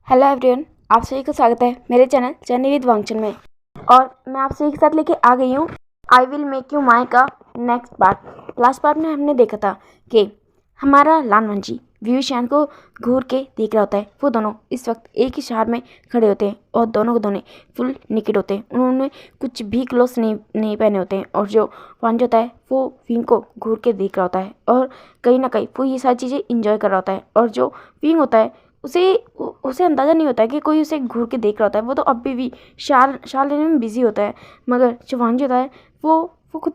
Hello everyone, आप सभी का स्वागत है मेरे चैनल जर्नी विद वांगचन में। और मैं आप सभी के साथ लेके आ गई हूँ आई विल मेक यू माई का नेक्स्ट पार्ट। लास्ट पार्ट में हमने देखा था कि हमारा लानवंजी व्यूशान को घूर के देख रहा होता है। वो दोनों इस वक्त एक ही शहर में खड़े होते हैं और दोनों के दोनों फुल निकेट होते हैं। उन्होंने कुछ भी क्लोथ्स नहीं पहने होते हैं और जो वांज होता है वो विंग को घूर के देख रहा होता है और कहीं ना कहीं वो ये सारी चीज़ें इंजॉय कर रहा होता है। और जो विंग होता है उसे अंदाज़ा नहीं होता है कि कोई उसे घूर के देख रहा होता है। वो तो अभी भी शाल लेने में बिजी होता है, मगर जो वांजी होता है वो खुद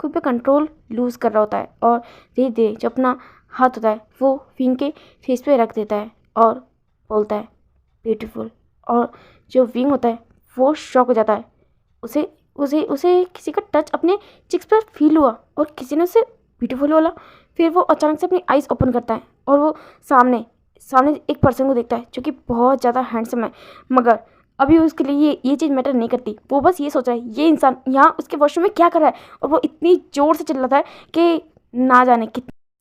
पे कंट्रोल लूज़ कर रहा होता है और धीरे धीरे जो अपना हाथ होता है वो विंग के फेस पे रख देता है और बोलता है ब्यूटीफुल। और जो विंग होता है वो शॉक हो जाता है। उसे उसे उसे किसी का टच अपने चिक्स पर फील हुआ और किसी ने उसे ब्यूटीफुल बोला। फिर वो अचानक से अपनी आइज़ ओपन करता है और वो सामने एक पर्सन को देखता है जो कि बहुत ज़्यादा हैंडसम है, मगर अभी उसके लिए ये चीज़ मैटर नहीं करती। वो बस ये सोच रहा है ये इंसान यहाँ उसके वॉशरूम में क्या कर रहा है। और वो इतनी ज़ोर से चिल्लाता है कि ना जाने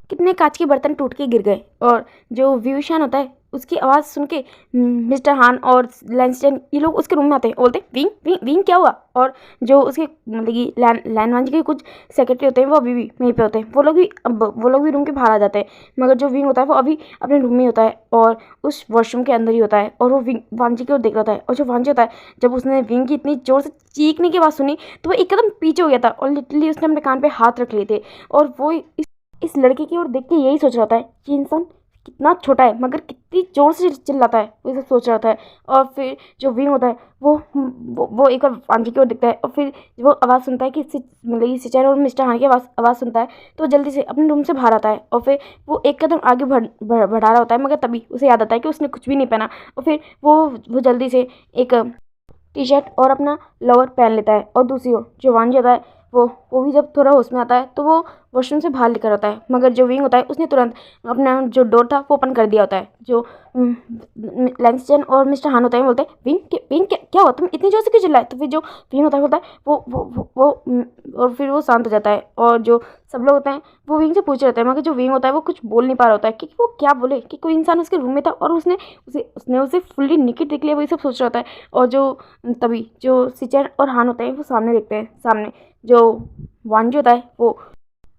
कितने कांच के बर्तन टूट के गिर गए। और जो व्यूशान होता है उसकी आवाज़ सुन के मिस्टर हान और लैंसटन ये लोग उसके रूम में आते हैं और बोलते हैं विंग विंग विंग क्या हुआ। और जो उसके मतलब कि लैनवांज के कुछ सेक्रेटरी होते हैं वो अभी भी वहीं पे होते हैं। वो लोग भी रूम के बाहर आ जाते हैं, मगर जो विंग होता है वो अभी अपने रूम में होता है और उस वॉशरूम के अंदर ही होता है और वो वांजी की ओर देख रहा होता है। और जो वांजी होता है जब उसने विंग की इतनी ज़ोर से चीखने की आवाज़ सुनी तो वो एकदम पीछे हो गया था और लिटरली उसने अपने कान पे हाथ रख लिए थे। और वो इस लड़के की ओर देख के यही सोच रहा था कि इंसान कितना छोटा है मगर कितनी ज़ोर से चिल्लाता है, वो सब सोच रहा था। और फिर जो विंग होता है वो एक बार वांजी की ओर दिखता है और फिर वो आवाज़ सुनता है कि मतलब सिचर और मिस्टर हान की आवाज़ सुनता है तो जल्दी से अपने रूम से बाहर आता है। और फिर वो एक कदम आगे बढ़ा रहा होता है, मगर तभी उसे याद आता है कि उसने कुछ भी नहीं पहना। और फिर वो जल्दी से एक टी शर्ट और अपना लोअर पहन लेता है। और दूसरी ओर जो वांजी होता है वो भी जब थोड़ा होश में आता है तो वो वॉशरूम से बाहर लेकर आता है, मगर जो विंग होता है उसने तुरंत अपना जो डोर था वो ओपन कर दिया होता है। जो लैंसटन और मिस्टर हान होता है बोलते हैं विंग क्या हुआ, तुम इतनी जोर से क्यों चिल्लाए। तो फिर जो विंग होता है बोलता है और फिर वो शांत हो जाता है। और जो सब लोग होते हैं वो विंग से पूछ रहे होते हैं, मगर जो विंग होता है वो कुछ बोल नहीं पा रहा होता है क्योंकि वो क्या बोले कि कोई इंसान उसके रूम में था और उसने उसे फुल्ली निकेट देख लिया, वही सब सोच रहा होता है। और जो तभी जो सिचर और हान होते हैं वो सामने देखते हैं। सामने जो वांजी होता है वो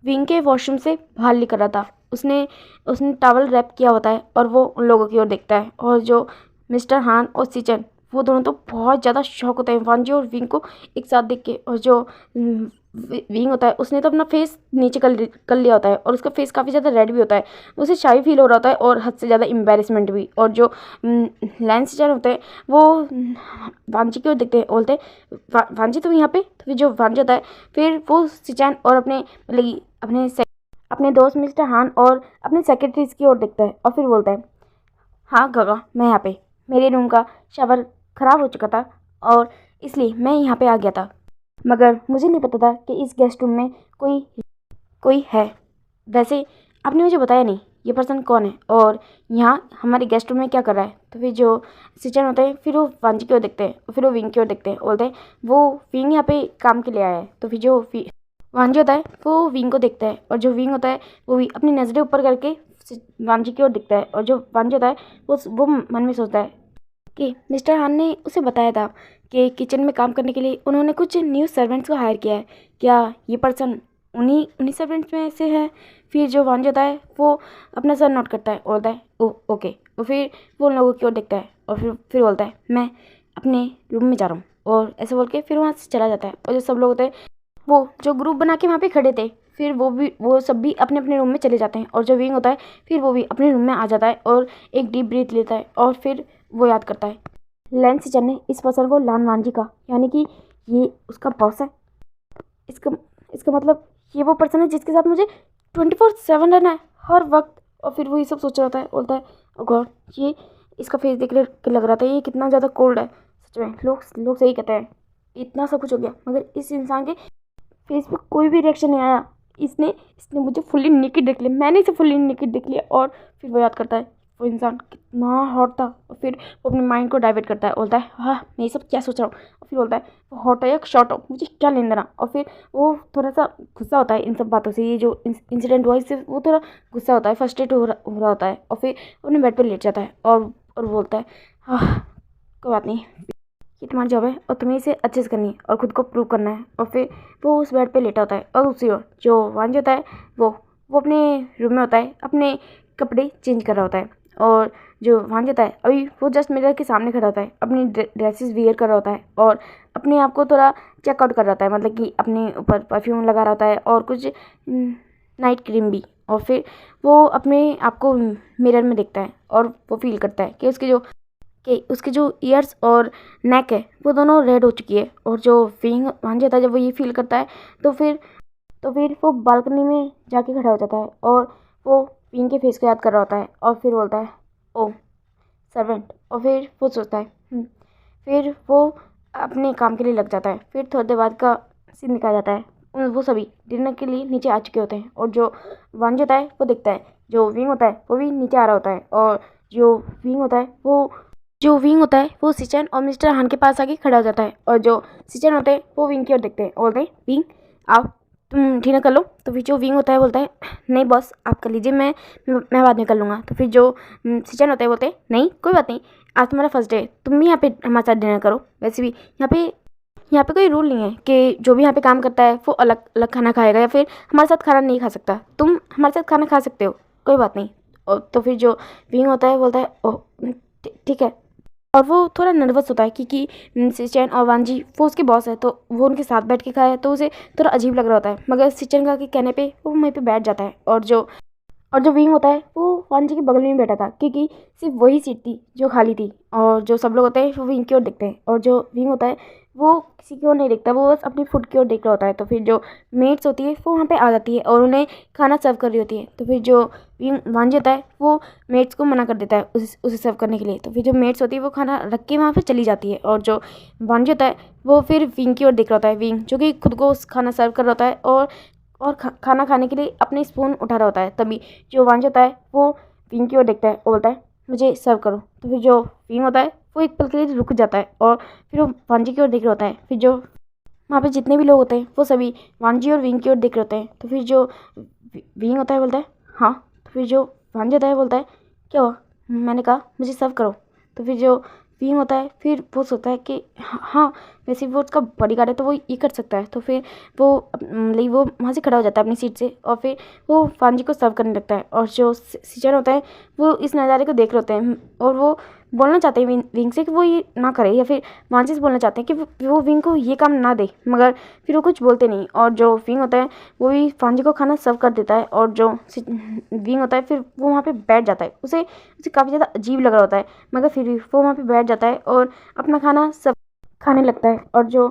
विंग के वॉशरूम से बाहर निकल रहा था। उसने टॉवल रैप किया होता है और वो उन लोगों की ओर देखता है। और जो मिस्टर हान और सिचन वो दोनों तो बहुत ज़्यादा शॉक होते हैं वांजी और विंग को एक साथ देख के। और जो विंग होता है उसने तो अपना फेस नीचे कर लिया होता है और उसका फेस काफ़ी ज़्यादा रेड भी होता है। उसे शाई फील हो रहा होता है और हद से ज़्यादा एम्बेरसमेंट भी। और जो लैंस सिचन होते हैं वो वांजी की ओर देखते हैं, बोलते हैं वांजी तुम यहाँ पे। तो फिर जो वांजी होता है फिर वो सिचन और अपने दोस्त मिस्टर हान और अपने सेक्रेटरीज की ओर देखता है और फिर बोलता है हाँ गगा, मैं यहाँ पे मेरे रूम का शावर ख़राब हो चुका था और इसलिए मैं यहाँ पे आ गया था, मगर मुझे नहीं पता था कि इस गेस्ट रूम में कोई है। वैसे आपने मुझे बताया नहीं ये पर्सन कौन है और यहाँ हमारे गेस्ट रूम में क्या कर रहा है। तो फिर जो सिचन होते हैं फिर वो वांजी की ओर देखते हैं और फिर वो विंग की ओर देखते हैं, बोलते हैं वो विंग यहाँ पे काम के लिए आया है। तो फिर जो वांजी होता है वो विंग को देखता है और जो विंग होता है वो भी अपनी नज़रें ऊपर करके वांजी की ओर दिखता है। और जो वांजी होता है वो मन में सोचता है कि मिस्टर हान ने उसे बताया था कि किचन में काम करने के लिए उन्होंने कुछ न्यू सर्वेंट्स को हायर किया है, क्या ये पर्सन उन्हीं सर्वेंट्स में से है। फिर जो वांजी होता है वो अपना सर नोट करता है और बोलता है ओके। और फिर वो उन लोगों की ओर देखता है और फिर बोलता है मैं अपने रूम में जा रहा हूँ। और ऐसे बोल के फिर वहाँ से चला जाता है। और जो सब लोग होते हैं वो जो ग्रुप बना के वहाँ पे खड़े थे फिर वो सब भी अपने अपने रूम में चले जाते हैं। और जो विंग होता है फिर वो भी अपने रूम में आ जाता है और एक डीप ब्रीथ लेता है और फिर वो याद करता है लैंस सिचन ने इस पर्सन को लानवांजी का यानी कि ये उसका बॉस है। इसका मतलब ये वो पर्सन है जिसके साथ मुझे 24/7 रहना है हर वक्त। और फिर वो ये सब सोच रहा होता है, बोलता है ओ गॉड, ये इसका फेस देख के लग रहा था ये कितना ज़्यादा कोल्ड है। सच में लोग सही कहते हैं, इतना सब कुछ हो गया मगर इस इंसान के फेस पे कोई भी रिएक्शन नहीं आया। इसने मुझे फुल्ली नेकेड देख लिया, मैंने इसे फुल्ली नेकेड देख लिया। और फिर वो याद करता है वो इंसान कितना हॉट था और फिर वो अपने माइंड को डाइवर्ट करता है, बोलता है हाँ मैं ये सब क्या सोच रहा हूँ। और फिर बोलता है वो हॉट हो या शॉर्ट हो मुझे क्या लेना देना। और फिर वो थोड़ा सा गुस्सा होता है इन सब बातों से, ये जो इंसिडेंट हुआ इससे वो थोड़ा गुस्सा होता है, फर्स्ट्रेट हो रहा होता है। और फिर अपने बेड पर लेट जाता है और बोलता है हाँ, कोई बात नहीं, ये तुम्हारी जॉब है और तुम्हें इसे अच्छे से करनी है और खुद को प्रूव करना है। और फिर वो उस बेड पे लेटा होता है और दूसरी ओर जो वांजी होता है वो अपने रूम में होता है, अपने कपड़े चेंज कर रहा होता है। और जो वांजी होता है अभी वो जस्ट मिरर के सामने खड़ा होता है, अपनी ड्रेसेस वियर कर रहा होता है और अपने आप को थोड़ा चेकआउट कर रहा होता है, मतलब कि अपने ऊपर परफ्यूम लगा रहा होता है और कुछ नाइट क्रीम भी। और फिर वो अपने आप को मिरर में देखता है और वो फील करता है कि उसके जो ईयर्स और नेक है वो दोनों रेड हो चुकी है। और जो फीलिंग वांजी होता है जब वो ये फील करता है तो फिर वो बालकनी में जाके खड़ा हो जाता है और वो पिंग के फेस को याद कर रहा होता है और फिर बोलता है ओ सर्वेंट। और फिर वो सोचता है फिर वो अपने काम के लिए लग जाता है। फिर थोड़ी देर बाद का सीन दिखाया जाता है, वो सभी डिनर के लिए नीचे आ चुके होते हैं और जो वांजी होता है वो दिखता है, जो विंग होता है वो भी नीचे आ रहा होता है। और जो विंग होता है वो सिचन और मिस्टर हान के पास आके खड़ा हो जाता है और जो सिचन होते हैं वो विंग की ओर देखते हैं और बोलते हैं विंग आओ तुम डिनर कर लो। तो फिर जो विंग होता है बोलता है नहीं बॉस आप कर लीजिए, मैं बाद में कर लूँगा। तो फिर जो सिचन होता है बोलते हैं नहीं कोई बात नहीं, आज तुम्हारा फर्स्ट डे, तुम भी यहाँ पे हमारे साथ डिनर करो। वैसे भी यहाँ पे कोई रूल नहीं है कि जो भी यहाँ पे काम करता है वो अलग अलग खाना खाएगा या फिर हमारे साथ खाना नहीं खा सकता। तुम हमारे साथ खाना खा सकते हो, कोई बात नहीं। और तो फिर जो विंग होता है बोलता है ओह ठीक है। और वो थोड़ा नर्वस होता है क्योंकि सिचन और वांजी वो उसके बॉस है, तो वो उनके साथ बैठ के खाया तो उसे थोड़ा अजीब लग रहा होता है। मगर सिचन का के कहने पे वो वहीं पे बैठ जाता है। और जो विंग होता है वो वांजी के बगल में ही बैठा था क्योंकि सिर्फ वही सीट थी जो खाली थी। और जो सब लोग होते हैं वो विंग की ओर देखते हैं और जो विंग होता है वो किसी की ओर नहीं देखता, वो बस अपनी फूड की ओर देख रहा होता है। तो फिर जो मेट्स होती है वो वहाँ पे आ जाती है और उन्हें खाना सर्व कर रही होती है। तो फिर जो विंग वांजी होता है वो मेट्स को मना कर देता है उसे सर्व करने के लिए। तो फिर जो मेट्स होती है वो खाना रख के वहाँ पे चली जाती है और जो वांजी होता है वो फिर विंग की ओर देख रहा होता है, विंग जो कि खुद को खाना सर्व कर रहा होता है और खाना खाने के लिए अपनी स्पून उठा रहा होता है। तभी जो वांजी होता है वो विंग की ओर देखता है और बोलता है मुझे सर्व करो। तो फिर जो विंग होता है वो एक पल के लिए रुक जाता है और फिर वो वांजी की ओर देख रहा होता है। फिर जो वहाँ पे जितने भी लोग होते हैं वो सभी वांजी और विंग की ओर देख रहे होते हैं। तो फिर जो विंग होता है बोलता है हाँ। तो फिर जो वांजी होता है बोलता है क्या हुआ, मैंने कहा मुझे सर्व करो। तो फिर जो विंग होता है फिर वो सोचता है कि हाँ वैसे वो उसका बॉडीगार्ड है तो वो ये कर सकता है। तो फिर वो वहाँ से खड़ा हो जाता है अपनी सीट से और फिर वो वांजी को सर्व करने लगता है। और जो सिचन होता है वो इस नज़ारे को देख रहे होते हैं और वो बोलना चाहते हैं विंग से कि वो ये ना करे या फिर वांजी से बोलना चाहते हैं कि वो विंग को ये काम ना दे, मगर फिर वो कुछ बोलते नहीं। और जो विंग होता है वो भी वांजी को खाना सर्व कर देता है और जो विंग होता है फिर वो वहाँ पे बैठ जाता है। उसे काफ़ी ज़्यादा अजीब लग रहा होता है, मगर फिर भी वो वहाँ पे बैठ जाता है और अपना खाना सब खाने लगता है। और जो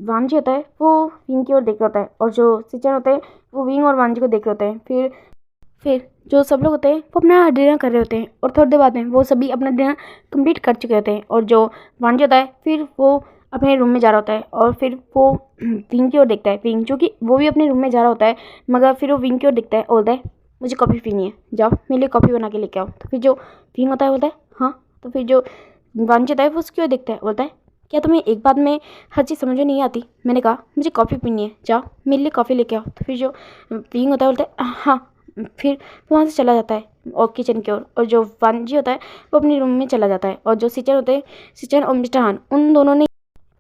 वांजी होता है वो विंग की ओर देख रहा होता है और जो सिचन होते हैं वो विंग और वांजी को देख रहे होते हैं। फिर जो सब लोग होते हैं वो अपना डिनर कर रहे होते हैं और थोड़ी देर बाद में वो सभी अपना डिनर कंप्लीट कर चुके होते हैं। और जो वांजी होता है फिर वो अपने रूम में जा रहा होता है और फिर वो विंग की ओर देखता है, विंग जो कि वो भी अपने रूम में जा रहा होता है, मगर फिर वो विंग की ओर देखता है और बोलता है मुझे कॉफ़ी पीनी है, जाओ मेरे लिए कॉफ़ी बना के लेके आओ। तो फिर जो विंग होता है बोलता है हाँ। तो फिर जो वांजी होता है वो उसकी ओर देखता है, बोलता है क्या तुम्हें एक बात में हर चीज़ समझ में नहीं आती, मैंने कहा मुझे कॉफ़ी पीनी है, जाओ मेरे लिए कॉफ़ी लेके आओ। तो फिर जो विंग होता है बोलता है हाँ। फिर वो वहाँ से चला जाता है और किचन की ओर। और जो वांजी होता है वो अपने रूम में चला जाता है और जो सिचन होते हैं, सिचन और मिस्टर हान, उन दोनों ने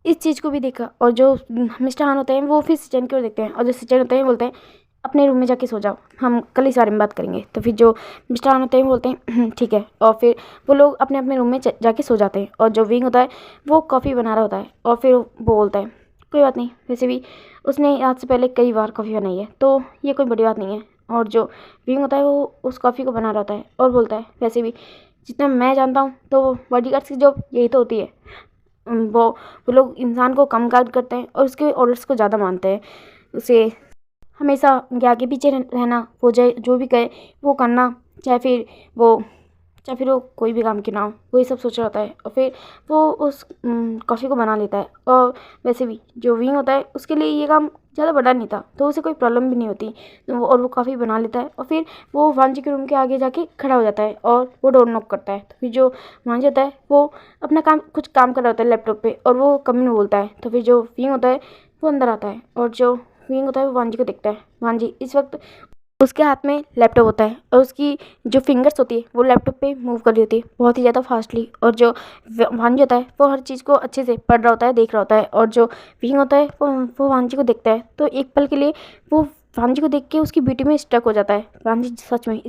इस चीज़ को भी देखा। और जो मिस्टर हान होते हैं वो फिर सिचन की ओर देखते हैं और जो सिचन होते हैं बोलते हैं अपने रूम में जाके सो जाओ, हम कल इस बारे में बात करेंगे। तो फिर जो मिस्टर हान होते हैं वो बोलते हैं ठीक है। और फिर वो लोग अपने अपने रूम में जाके सो जाते हैं और जो विंग होता है वो कॉफ़ी बना रहा होता है और फिर वो बोलता है कोई बात नहीं, वैसे भी उसने आज से पहले कई बार कॉफ़ी बनाई है तो ये कोई बड़ी बात नहीं है। और जो विंग होता है वो उस कॉफ़ी को बना रहा होता है और बोलता है वैसे भी जितना मैं जानता हूँ तो बॉडीगार्ड्स की जॉब यही तो होती है, वो लोग इंसान को कम गार्ड करते हैं और उसके ऑर्डर्स को ज़्यादा मानते हैं, उसे हमेशा उनके आगे पीछे रहना, वो जो भी कहे वो करना, चाहे फिर वो कोई भी काम क्यों ना हो, वो ये सब सोच रहा होता है। और फिर वो उस कॉफ़ी को बना लेता है। और वैसे भी जो विंग होता है उसके लिए ये काम ज़्यादा बड़ा नहीं था तो उसे कोई प्रॉब्लम भी नहीं होती, और वो कॉफ़ी बना लेता है और फिर वो वांजी के रूम के आगे जाके खड़ा हो जाता है और वो डोर नॉक करता है। तो फिर जो वांजी होता है वो अपना कुछ काम कर रहा होता है लैपटॉप पे और वो कमी में बोलता है। तो फिर जो विंग होता है वो अंदर आता है और जो विंग होता है वो वांजी को देखता है। वांजी इस वक्त उसके हाथ में लैपटॉप होता है और उसकी जो फिंगर्स होती है वो लैपटॉप पे मूव कर रही होती है बहुत ही ज़्यादा फास्टली। और जो वांजी होता है वो हर चीज़ को अच्छे से पढ़ रहा होता है, देख रहा होता है। और जो विंग होता है वो वांजी को देखता है, तो एक पल के लिए वो वांजी को देख के उसकी ब्यूटी में स्टक हो जाता है। वांजी सच में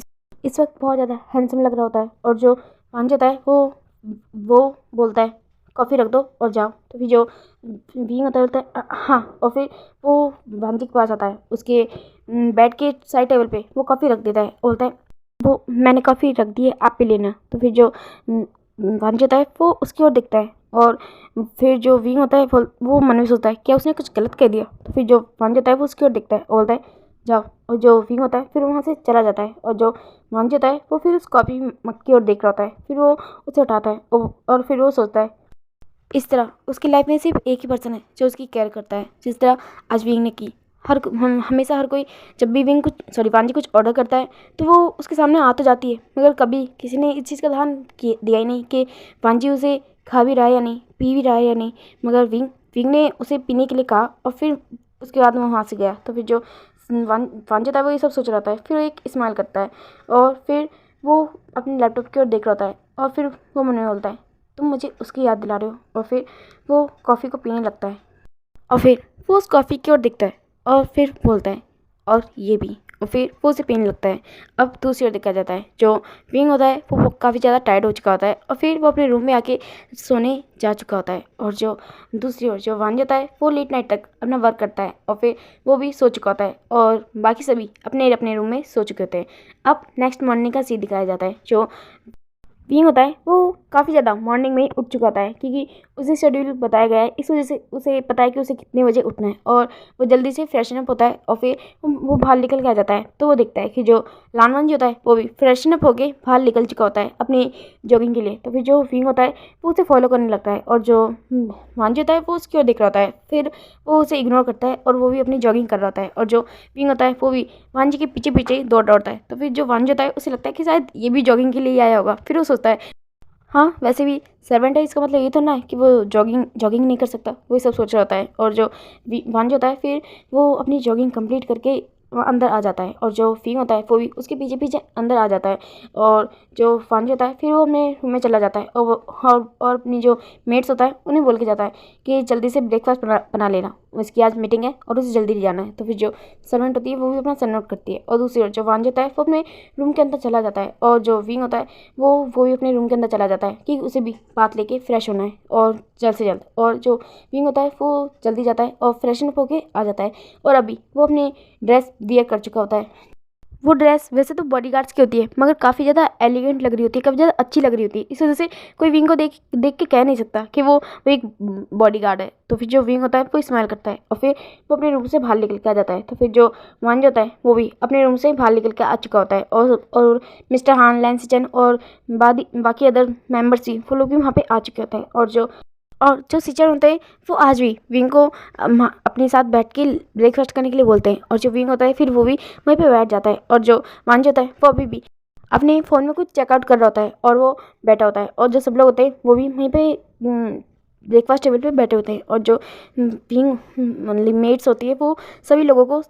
इस वक्त बहुत ज़्यादा हैंडसम लग रहा होता है। और जो वांजी होता है वो बोलता है कॉफ़ी रख दो और जाओ। तो फिर जो विंग होता है बोलता है हाँ, और फिर वो वांजी के पास आता है, उसके बेड के साइड टेबल पे वो कॉफ़ी रख देता है, बोलता है वो मैंने कॉफ़ी रख दी है, आप पी लेना। तो फिर जो वांजी होता है वो उसकी ओर देखता है और फिर जो विंग होता है वो मन में सोचता है क्या उसने कुछ गलत कह दिया। तो फिर जो वांजी होता है वो उसकी ओर देखता है और बोलता है जाओ। और जो विंग होता है फिर वहाँ से चला जाता है। और जो वांजी होता है वो फिर उस कॉफ़ी मग की ओर देख रहा होता है, फिर वो उसे उठाता है और फिर वो सोचता है इस तरह उसकी लाइफ में सिर्फ एक ही पर्सन है जो उसकी केयर करता है, जिस तरह आज विंग ने की। हमेशा हर कोई जब भी वांजी कुछ ऑर्डर करता है तो वो उसके सामने आ तो जाती है, मगर कभी किसी ने इस चीज़ का ध्यान दिया ही नहीं कि वांजी उसे खा भी रहा है या नहीं, पी भी रहा है या नहीं। मगर विंग ने उसे पीने के लिए कहा और फिर उसके बाद वो वहाँ से गया। तो फिर जो वांजी था वो ये सब सोच रहा था, फिर वो एक स्माइल करता है और फिर वो अपने लैपटॉप की ओर देख रहा होता है और फिर वो मन में बोलता है तुम मुझे उसकी याद दिला रहे हो। और फिर वो कॉफ़ी को पीने लगता है और फिर वो उस कॉफ़ी की ओर देखता है और फिर बोलता है और ये भी। और फिर वो उसे पीने लगता है। अब दूसरी ओर देखा जाता है जो विंग होता है वो काफ़ी ज़्यादा टायर्ड हो चुका होता है और फिर वो अपने रूम में आके सोने जा चुका होता है। और जो दूसरी ओर जो वांजी होता है वो लेट नाइट तक अपना वर्क करता है और फिर वो भी सो चुका होता है और बाकी सभी अपने अपने रूम में सो चुके होते हैं। अब नेक्स्ट मॉर्निंग का सीन दिखाया जाता है। जो विंग होता है वो काफ़ी ज़्यादा मॉर्निंग में ही उठ चुका होता है, क्योंकि उसे शेड्यूल बताया गया है, इस वजह से उसे पता है कि उसे कितने बजे उठना है। और वो जल्दी से फ्रेशन अप होता है और फिर वो बाहर निकल के आ जाता है। तो वो देखता है कि जो लानवांजी होता है वो भी फ्रेशन अप होके बाहर निकल चुका होता है अपनी जॉगिंग के लिए। तो फिर जो विंग होता है वो उसे फॉलो करने लगता है और जो वांजी होता है वो उसकी ओर देख रहा होता है, फिर वो उसे इग्नोर करता है और वो भी अपनी जॉगिंग कर रहा होता है। और जो विंग होता है वो भी वांजी के पीछे पीछे दौड़ रहा होता है। तो फिर जो वांजी होता है उसे लगता है कि शायद ये भी जॉगिंग के लिए ही आया होगा। फिर वो सोचता है हाँ वैसे भी सर्वेंट है, इसका मतलब ये तो ना है कि वो जॉगिंग नहीं कर सकता, वो ये सब सोच रहा होता है। और जो वांजी होता है फिर वो अपनी जॉगिंग कंप्लीट करके अंदर आ जाता है और जो विंग होता है वो भी उसके पीछे पीछे अंदर आ जाता है। और जो वांजी होता है फिर वो अपने रूम में चला जाता है और अपनी जो मेट्स होता है उन्हें बोल के जाता है कि जल्दी से ब्रेकफास्ट बना लेना, उसकी आज मीटिंग है और उसे जल्दी जाना है। तो फिर जो सर्वेंट होती है वो भी अपना साइन आउट करती है और दूसरी ओर जो वांजी होता है वो अपने रूम के अंदर चला जाता है और जो विंग होता है वो भी अपने रूम के अंदर चला जाता है कि उसे भी बात लेके फ्रेश होना है और जल्द से जल्द। और जो विंग होता है वो जल्दी जाता है और फ्रेशन अप होके आ जाता है और अभी वो अपनी ड्रेस वियर कर चुका होता है। वो ड्रेस वैसे तो बॉडीगार्ड्स की होती है, मगर काफ़ी ज़्यादा एलिगेंट लग रही होती है, काफ़ी ज़्यादा अच्छी लग रही होती है। इस वजह से कोई विंग को देख देख के कह नहीं सकता कि वो एक बॉडीगार्ड है। तो फिर जो विंग होता है वो स्माइल करता है और फिर वो अपने रूम से बाहर निकल के आ जाता है। तो फिर जो वांजी होता है वो भी अपने रूम से बाहर निकल के आ चुका होता है और मिस्टर हान, लैंसिचन और बाकी अदर मेम्बर्स भी वो लोग भी वहाँ पे आ चुके होते हैं। और जो सिचर होते हैं वो आज भी विंग को अपने साथ बैठ के ब्रेकफास्ट करने के लिए बोलते हैं। और जो विंग होता है फिर वो भी वहीं पे बैठ जाता है और जो वांजी होता है वो अभी भी अपने फ़ोन में कुछ चेकआउट कर रहा होता है और वो बैठा होता है। और जो सब लोग होते हैं वो भी वहीं पे ब्रेकफास्ट टेबल पे बैठे होते हैं। और जो विंग मेट्स होती है वो सभी लोगों को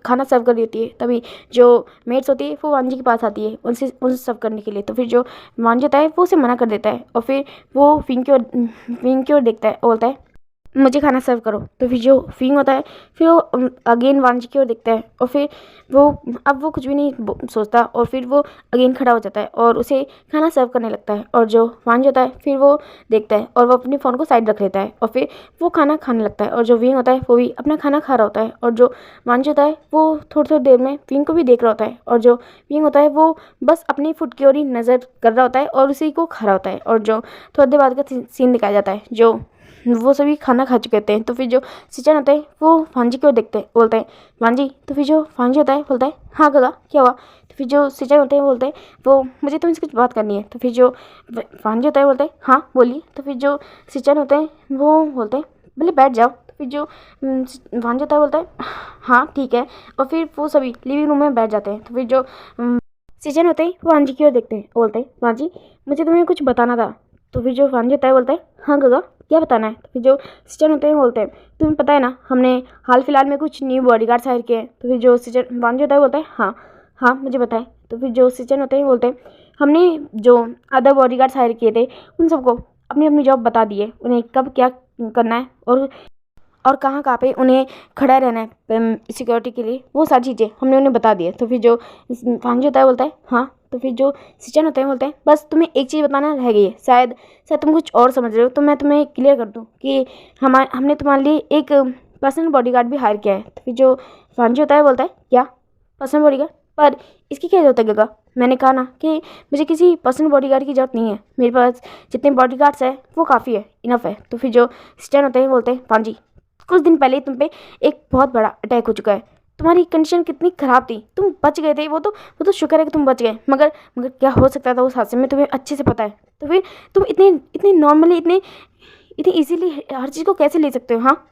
खाना सर्व कर रही होती है। तभी जो मेट्स होती है वो वांजी के पास आती है उनसे सर्व करने के लिए। तो फिर जो वांजी होता है वो उसे मना कर देता है और फिर वो विंग की ओर देखता है और बोलता है मुझे खाना सर्व करो। तो फिर जो विंग होता है फिर वो अगेन वांजी की ओर देखता है और फिर वो कुछ भी नहीं सोचता और फिर वो अगेन खड़ा हो जाता है और उसे खाना सर्व करने लगता है। और जो वांजी होता है फिर वो देखता है और वो अपने फ़ोन को साइड रख लेता है और फिर वो खाना खाने लगता है। और जो विंग होता है वो भी अपना खाना खा रहा होता है और जो वांजी होता है वो थोड़ी देर में विंग को भी देख रहा होता है। और जो विंग होता है वो बस अपनी फुड की ओर ही नज़र कर रहा होता है और उसी को खा रहा होता है। और जो थोड़ी देर बाद का सीन दिखाया जाता है जो वो सभी खाना खा चुके होते हैं। तो फिर जो सिचन होता है वो वांजी की ओर देखते हैं, बोलते हैं वांजी। तो फिर जो वांजी होता है बोलता है हाँ गगा क्या हुआ। तो फिर जो सिचन होते हैं बोलते हैं वो मुझे तुमसे कुछ बात करनी है। तो फिर जो वांजी होता है बोलता है हाँ बोलिए। तो फिर जो सिचन होते हैं वो बोलते हैं बोले बैठ जाओ। तो फिर जो वांजी होता है बोलता है हाँ ठीक है और फिर वो सभी लिविंग रूम में बैठ जाते हैं। तो फिर जो सिचन होते हैं वो वांजी की ओर देखते हैं, बोलते हैं वांजी मुझे तुम्हें कुछ बताना था। तो फिर जो वांजी होता है बोलता है हाँ गगा क्या बताना है। तो फिर जो सिचन होते हैं बोलते हैं तुम्हें पता है ना हमने हाल फिलहाल में कुछ न्यू बॉडीगार्ड्स हायर किए हैं। तो फिर जो सिचन वांजी होता है बोलता है हाँ हाँ मुझे पता है। तो फिर जो सिचन होते हैं बोलते हैं हमने जो अदर बॉडीगार्ड्स हायर किए थे उन सबको अपनी अपनी जॉब बता दी है, उन्हें कब क्या करना है और कहाँ पे उन्हें खड़ा रहना है सिक्योरिटी के लिए, वो सारी चीज़ें हमने उन्हें बता दी है। तो फिर जो फांजी होता है बोलता है हाँ। तो फिर जो सिचन होते हैं बोलते हैं बस तुम्हें एक चीज़ बताना रह गई है, शायद तुम कुछ और समझ रहे हो, तो मैं तुम्हें क्लियर कर दूँ कि हमने तुम्हारे लिए एक पर्सनल बॉडीगार्ड भी हायर किया है। तो फिर जो फांजी होता है बोलता है क्या पर्सनल बॉडीगार्ड, पर इसकी क्या जरूरत है गगा? मैंने कहा ना कि मुझे किसी पर्सनल बॉडीगार्ड की जरूरत नहीं है, मेरे पास जितने बॉडीगार्ड्स हैं वो काफ़ी है, इनफ है। तो फिर जो सिचन होते हैं बोलते हैं फांजी कुछ दिन पहले ही तुम पे एक बहुत बड़ा अटैक हो चुका है, तुम्हारी कंडीशन कितनी ख़राब थी, तुम बच गए थे, वो तो शुक्र है कि तुम बच गए, मगर क्या हो सकता था उस हादसे में तुम्हें अच्छे से पता है। तो फिर तुम इतने इतने नॉर्मली इतने इतनी इजीली हर चीज़ को कैसे ले सकते हो? हाँ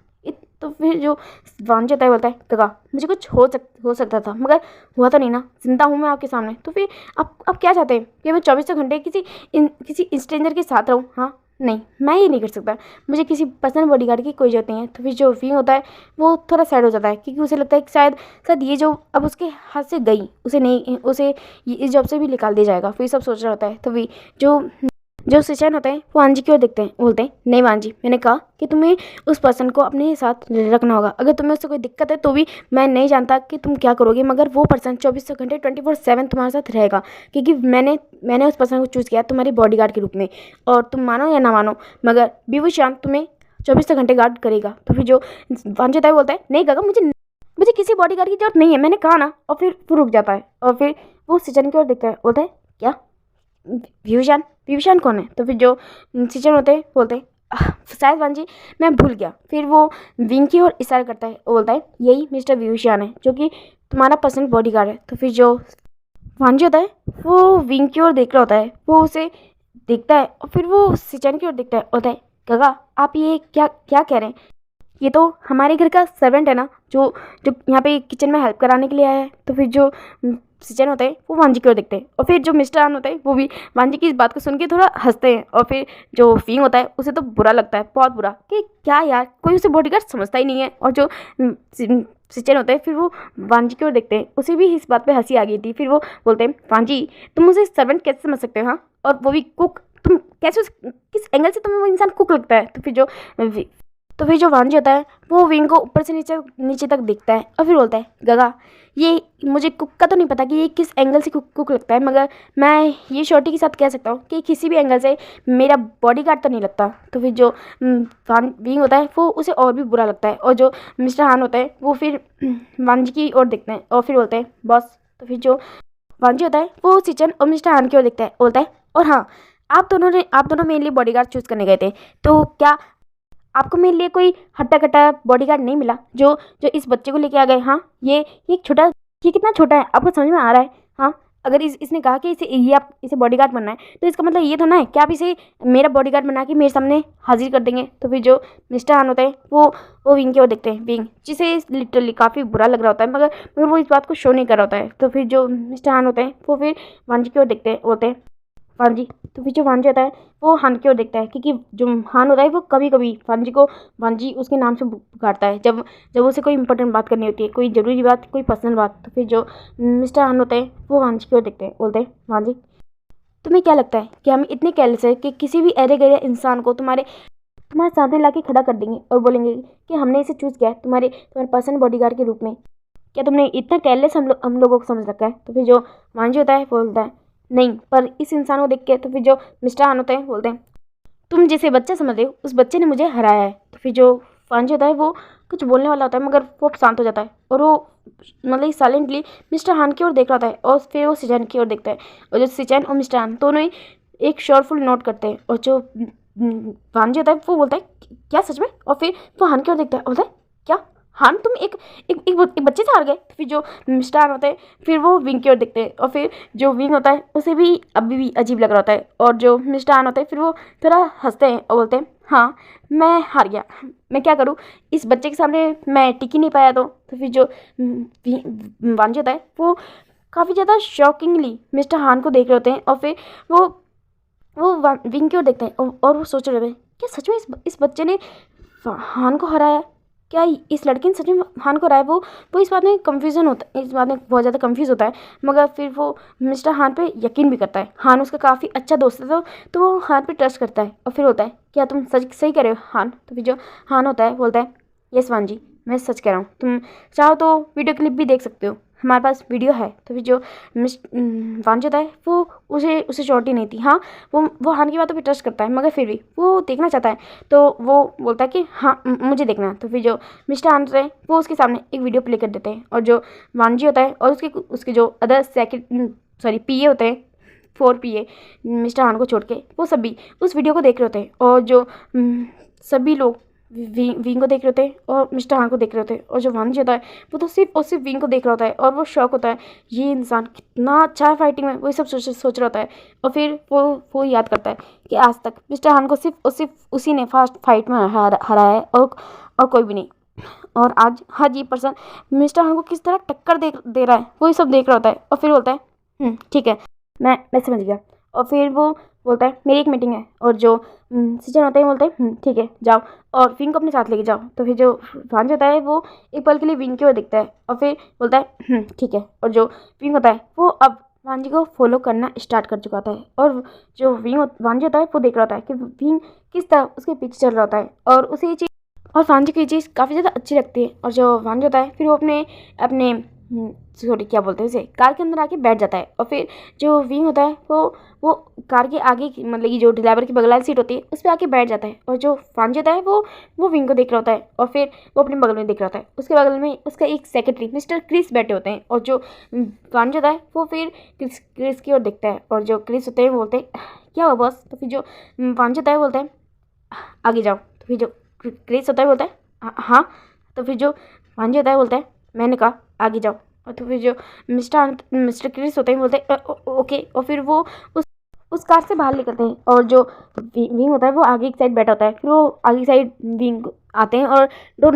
तो फिर जो वान जाता है बोलता है काका मुझे कुछ हो सकता था मगर हुआ तो नहीं ना, जिंदा हूँ मैं आपके सामने। तो फिर आप क्या चाहते हैं कि मैं 24 घंटे किसी स्ट्रेंजर के साथ रहूँ? हाँ नहीं, मैं ये नहीं कर सकता, मुझे किसी पर्सनल बॉडीगार्ड की कोई जरूरत नहीं है। तो फिर जो विंग होता है वो थोड़ा सैड हो जाता है क्योंकि उसे लगता है कि शायद ये जो अब उसके हाथ से गई उसे इस जॉब से भी निकाल दिया जाएगा, फिर सब सोच रहा होता है। तो भी जो सिचन होते हैं वो वांजी की ओर देखते हैं, बोलते हैं नहीं वांजी, मैंने कहा कि तुम्हें उस पर्सन को अपने साथ रखना होगा, अगर तुम्हें उससे कोई दिक्कत है तो भी मैं नहीं जानता कि तुम क्या करोगे, मगर वो पर्सन 24 घंटे 24/7 तुम्हारे साथ रहेगा क्योंकि मैंने उस पर्सन को चूज़ किया तुम्हारी बॉडीगार्ड के रूप में, और तुम मानो या ना मानो मगर विभूषण तुम्हें 24 घंटे गार्ड करेगा। तो फिर जो वांजी होता है बोलता है नहीं काका मुझे किसी बॉडीगार्ड की जरूरत नहीं है, मैंने कहा ना, और फिर वो रुक जाता है और फिर वो सिचन की ओर देखता है, बोलता है क्या विभूषण कौन है? तो फिर जो सिचन होते हैं बोलते हैं शायद वांजी मैं भूल गया। फिर वो विंग की ओर इशारा करता है, वो बोलता है यही मिस्टर विभूषण है जो कि तुम्हारा पर्सनल बॉडीगार्ड है। तो फिर जो वांजी होता है वो विंग की ओर देख रहा होता है, वो उसे देखता है और फिर वो सिचन की ओर देखता है, होता है काका आप ये क्या क्या कह रहे हैं, ये तो हमारे घर का सर्वेंट है ना जो जो यहाँ पे किचन में हेल्प कराने के लिए आया है। तो फिर जो सिचन होते हैं वो वांजी की ओर देखते हैं और फिर जो मिस्टर आन होता है वो भी वांजी की इस बात को सुन के थोड़ा हंसते हैं, और फिर जो फिंग होता है उसे तो बुरा लगता है, बहुत बुरा, कि क्या यार कोई उसे बॉडीगार्ड समझता ही नहीं है। और जो सिचन होता है फिर वो वांजी की ओर देखते हैं, उसे भी इस बात पे हंसी आ गई थी। फिर वो बोलते हैं वांजी तुम उसे सर्वेंट कैसे समझ सकते हो? हाँ और वो भी कुक, तुम कैसे किस एंगल से तुम्हें वो इंसान कुक लगता है? तो फिर जो वांजी होता है वो विंग को ऊपर से नीचे तक देखता है और फिर बोलता है गगा ये मुझे कुक का तो नहीं पता कि ये किस एंगल से कुक लगता है, मगर मैं ये शॉर्टी के साथ कह सकता हूँ कि किसी भी एंगल से मेरा बॉडीगार्ड तो नहीं लगता। तो फिर जो विंग होता है वो उसे और भी बुरा लगता है, और जो मिस्टर हान होता है वो फिर वांजी की ओर देखते हैं और फिर बोलते हैं बॉस। तो फिर जो वांजी होता है वो सिचन और मिस्टर हान की ओर देखता है, बोलता है और हाँ आप दोनों मेरे लिए बॉडीगार्ड चूज़ करने गए थे, तो क्या आपको मेरे लिए कोई हट्टा कट्टा बॉडीगार्ड नहीं मिला जो जो इस बच्चे को लेके आ गए? हाँ ये ये कितना छोटा है, आपको समझ में आ रहा है? हाँ अगर इसने कहा कि आप इसे बॉडीगार्ड बनना है तो इसका मतलब ये तो ना है कि आप इसे मेरा बॉडीगार्ड बना के मेरे सामने हाजिर कर देंगे। तो फिर जो मिस्टर हान होता है वो विंग की ओर देखते हैं, विंग जिसे लिटरली काफ़ी बुरा लग रहा होता है, मगर वो इस बात को शो नहीं कर रहा होता है। तो फिर जो मिस्टर हान होते हैं वो फिर वांजी की ओर देखते हैं, बोलते हैं वांजी। तो फिर जो वांजी होता है वो हान की ओर देखता है क्योंकि जो हान होता है वो कभी कभी वांजी उसके नाम से पुकारता है जब जब उसे कोई इंपॉर्टेंट बात करनी होती है, कोई ज़रूरी बात, कोई पर्सनल बात। तो फिर जो मिस्टर हान होते हैं वो वांजी की ओर देखते हैं, बोलते हैं वांजी तुम्हें क्या लगता है कि हम इतने केयरलेस है कि किसी भी अरे गहरे इंसान को तुम्हारे सामने ला के खड़ा कर देंगे और बोलेंगे कि हमने इसे चूज़ किया है तुम्हारे पर्सनल बॉडीगार्ड के रूप में? क्या तुमने इतना केयरलेस हम लोगों को समझ रखा है? तो फिर जो वांजी होता है बोलता है नहीं, पर इस इंसान को देख के। तो फिर जो मिस्टर हान होते हैं बोलते हैं तुम जिसे बच्चा समझ रहे हो उस बच्चे ने मुझे हराया है। तो फिर जो वांजी होता है वो कुछ बोलने वाला होता है मगर वो शांत हो जाता है और वो मतलब साइलेंटली मिस्टर हान की ओर देख रहा होता है, और फिर वो सिचन की ओर देखता है, और जो सिचन और मिस्टर हान दोनों ही एक शॉर्टफुल नोट करते हैं, और जो वांजी होता है वो बोलता है क्या सच में? और फिर वो हान की ओर देखता है, बोलता है क्या हान तुम एक बच्चे से हार गए? तो फिर जो मिस्टर हान होता है फिर वो विंग की ओर देखते हैं, और फिर जो विंग होता है उसे भी अभी भी अजीब लग रहा होता है, और जो मिस्टर हान होता है फिर वो थोड़ा हंसते हैं और बोलते हैं हाँ मैं हार गया, मैं क्या करूँ, इस बच्चे के सामने मैं टिक ही नहीं पाया। तो फिर जो वांजी होता है वो काफ़ी ज़्यादा शॉकिंगली मिस्टर हान को देख रहे होते हैं, और फिर वो विंग की ओर देखते हैं और वो सोच रहे हैं क्या सच में इस बच्चे ने हान को हराया? क्या इस लड़के ने सच में हान को हराया। वो इस बात में कंफ्यूजन होता है, इस बात में बहुत ज़्यादा कंफ्यूज होता है, मगर फिर वो मिस्टर हान पे यकीन भी करता है। हान उसका काफ़ी अच्छा दोस्त है, तो वो हान पे ट्रस्ट करता है। और फिर होता है, क्या तुम सच सही कह रहे हो हान। तो फिर जो हान होता है बोलता है, यस वान जी, मैं सच कह रहा हूँ, तुम चाहो तो वीडियो क्लिप भी देख सकते हो, हमारे पास वीडियो है। तो फिर जो वान जी होता है वो उसे चोटी नहीं थी। हाँ, वो हान की बातों पे ट्रस्ट करता है, मगर फिर भी वो देखना चाहता है। तो वो बोलता है कि हाँ मुझे देखना है। तो फिर जो मिस्टर हान होता है वो उसके सामने एक वीडियो प्ले कर देते हैं, और जो वान जी होता है और उसके जो अदर पीए होते हैं, 4 पीए मिस्टर हान को छोड़ के, वो सभी उस वीडियो को देख रहे होते हैं। और जो सभी लोग विंग को देख रहे होते हैं और मिस्टर हान को देख रहे होते हैं। और जो वान जी होता है वो तो सिर्फ और सिर्फ विंग को देख रहा होता है, और वो शौक होता है, ये इंसान कितना अच्छा है फाइटिंग में, वही सब सोच रहा होता है। और फिर वो याद करता है कि आज तक मिस्टर हान को सिर्फ और सिर्फ उसी ने फर्स्ट फाइट में हराया है, और कोई भी नहीं। और आज ये पर्सन मिस्टर हान को किस तरह टक्कर दे रहा है, वही सब देख रहा होता है। और फिर बोलता है ठीक है, मैं समझ गया। और फिर वो बोलता है मेरी एक मीटिंग है, और जो सीजन होते हैं बोलते हैं ठीक है जाओ, और विंग को अपने साथ लेके जाओ। तो फिर जो वान होता है वो एक पल के लिए विंग की ओर दिखता है, और फिर बोलता है ठीक है। और जो विंग होता है वो अब वान जी को फॉलो करना स्टार्ट कर चुका होता है, और जो वान जी होता है वो देख रहा होता है कि विंग किस तरह उसके पीछे चल रहा होता है, और उसे ये चीज़, और वान जी को ये चीज़ काफ़ी ज़्यादा अच्छी लगती है। और जो वान जी होता है फिर वो अपने अपने सॉरी क्या बोलते हैं उसे, कार के अंदर आके बैठ जाता है। और फिर जो विंग होता है वो कार के आगे की, मतलब कि जो ड्राइवर की बगल वाली सीट होती है उस पर आके बैठ जाता है। और जो वान जी होता है वो विंग को देख रहा होता है, और फिर वो अपने बगल में देख रहा होता है। उसके बगल में उसका एक सेक्रेटरी मिस्टर क्रिस बैठे होते हैं, और जो वान जी होता है वो फिर क्रिस की ओर देखता है। और जो क्रिस होते हैं वो बोलते हैं क्या हुआ बॉस। तो फिर जो वान जी होता है बोलता है आगे जाओ। तो फिर जो क्रिस होता है बोलता है हाँ। तो फिर जो वान जी होता है बोलता है मैंने कहा आगे जाओ। और तो फिर जो मिस्टर क्रिस होते हैं बोलते हैं ओके। और फिर वो उस कार से बाहर निकलते हैं, और जो विंग होता है वो आगे की साइड बैठा होता है। फिर वो आगे की साइड विंग आते हैं और डोर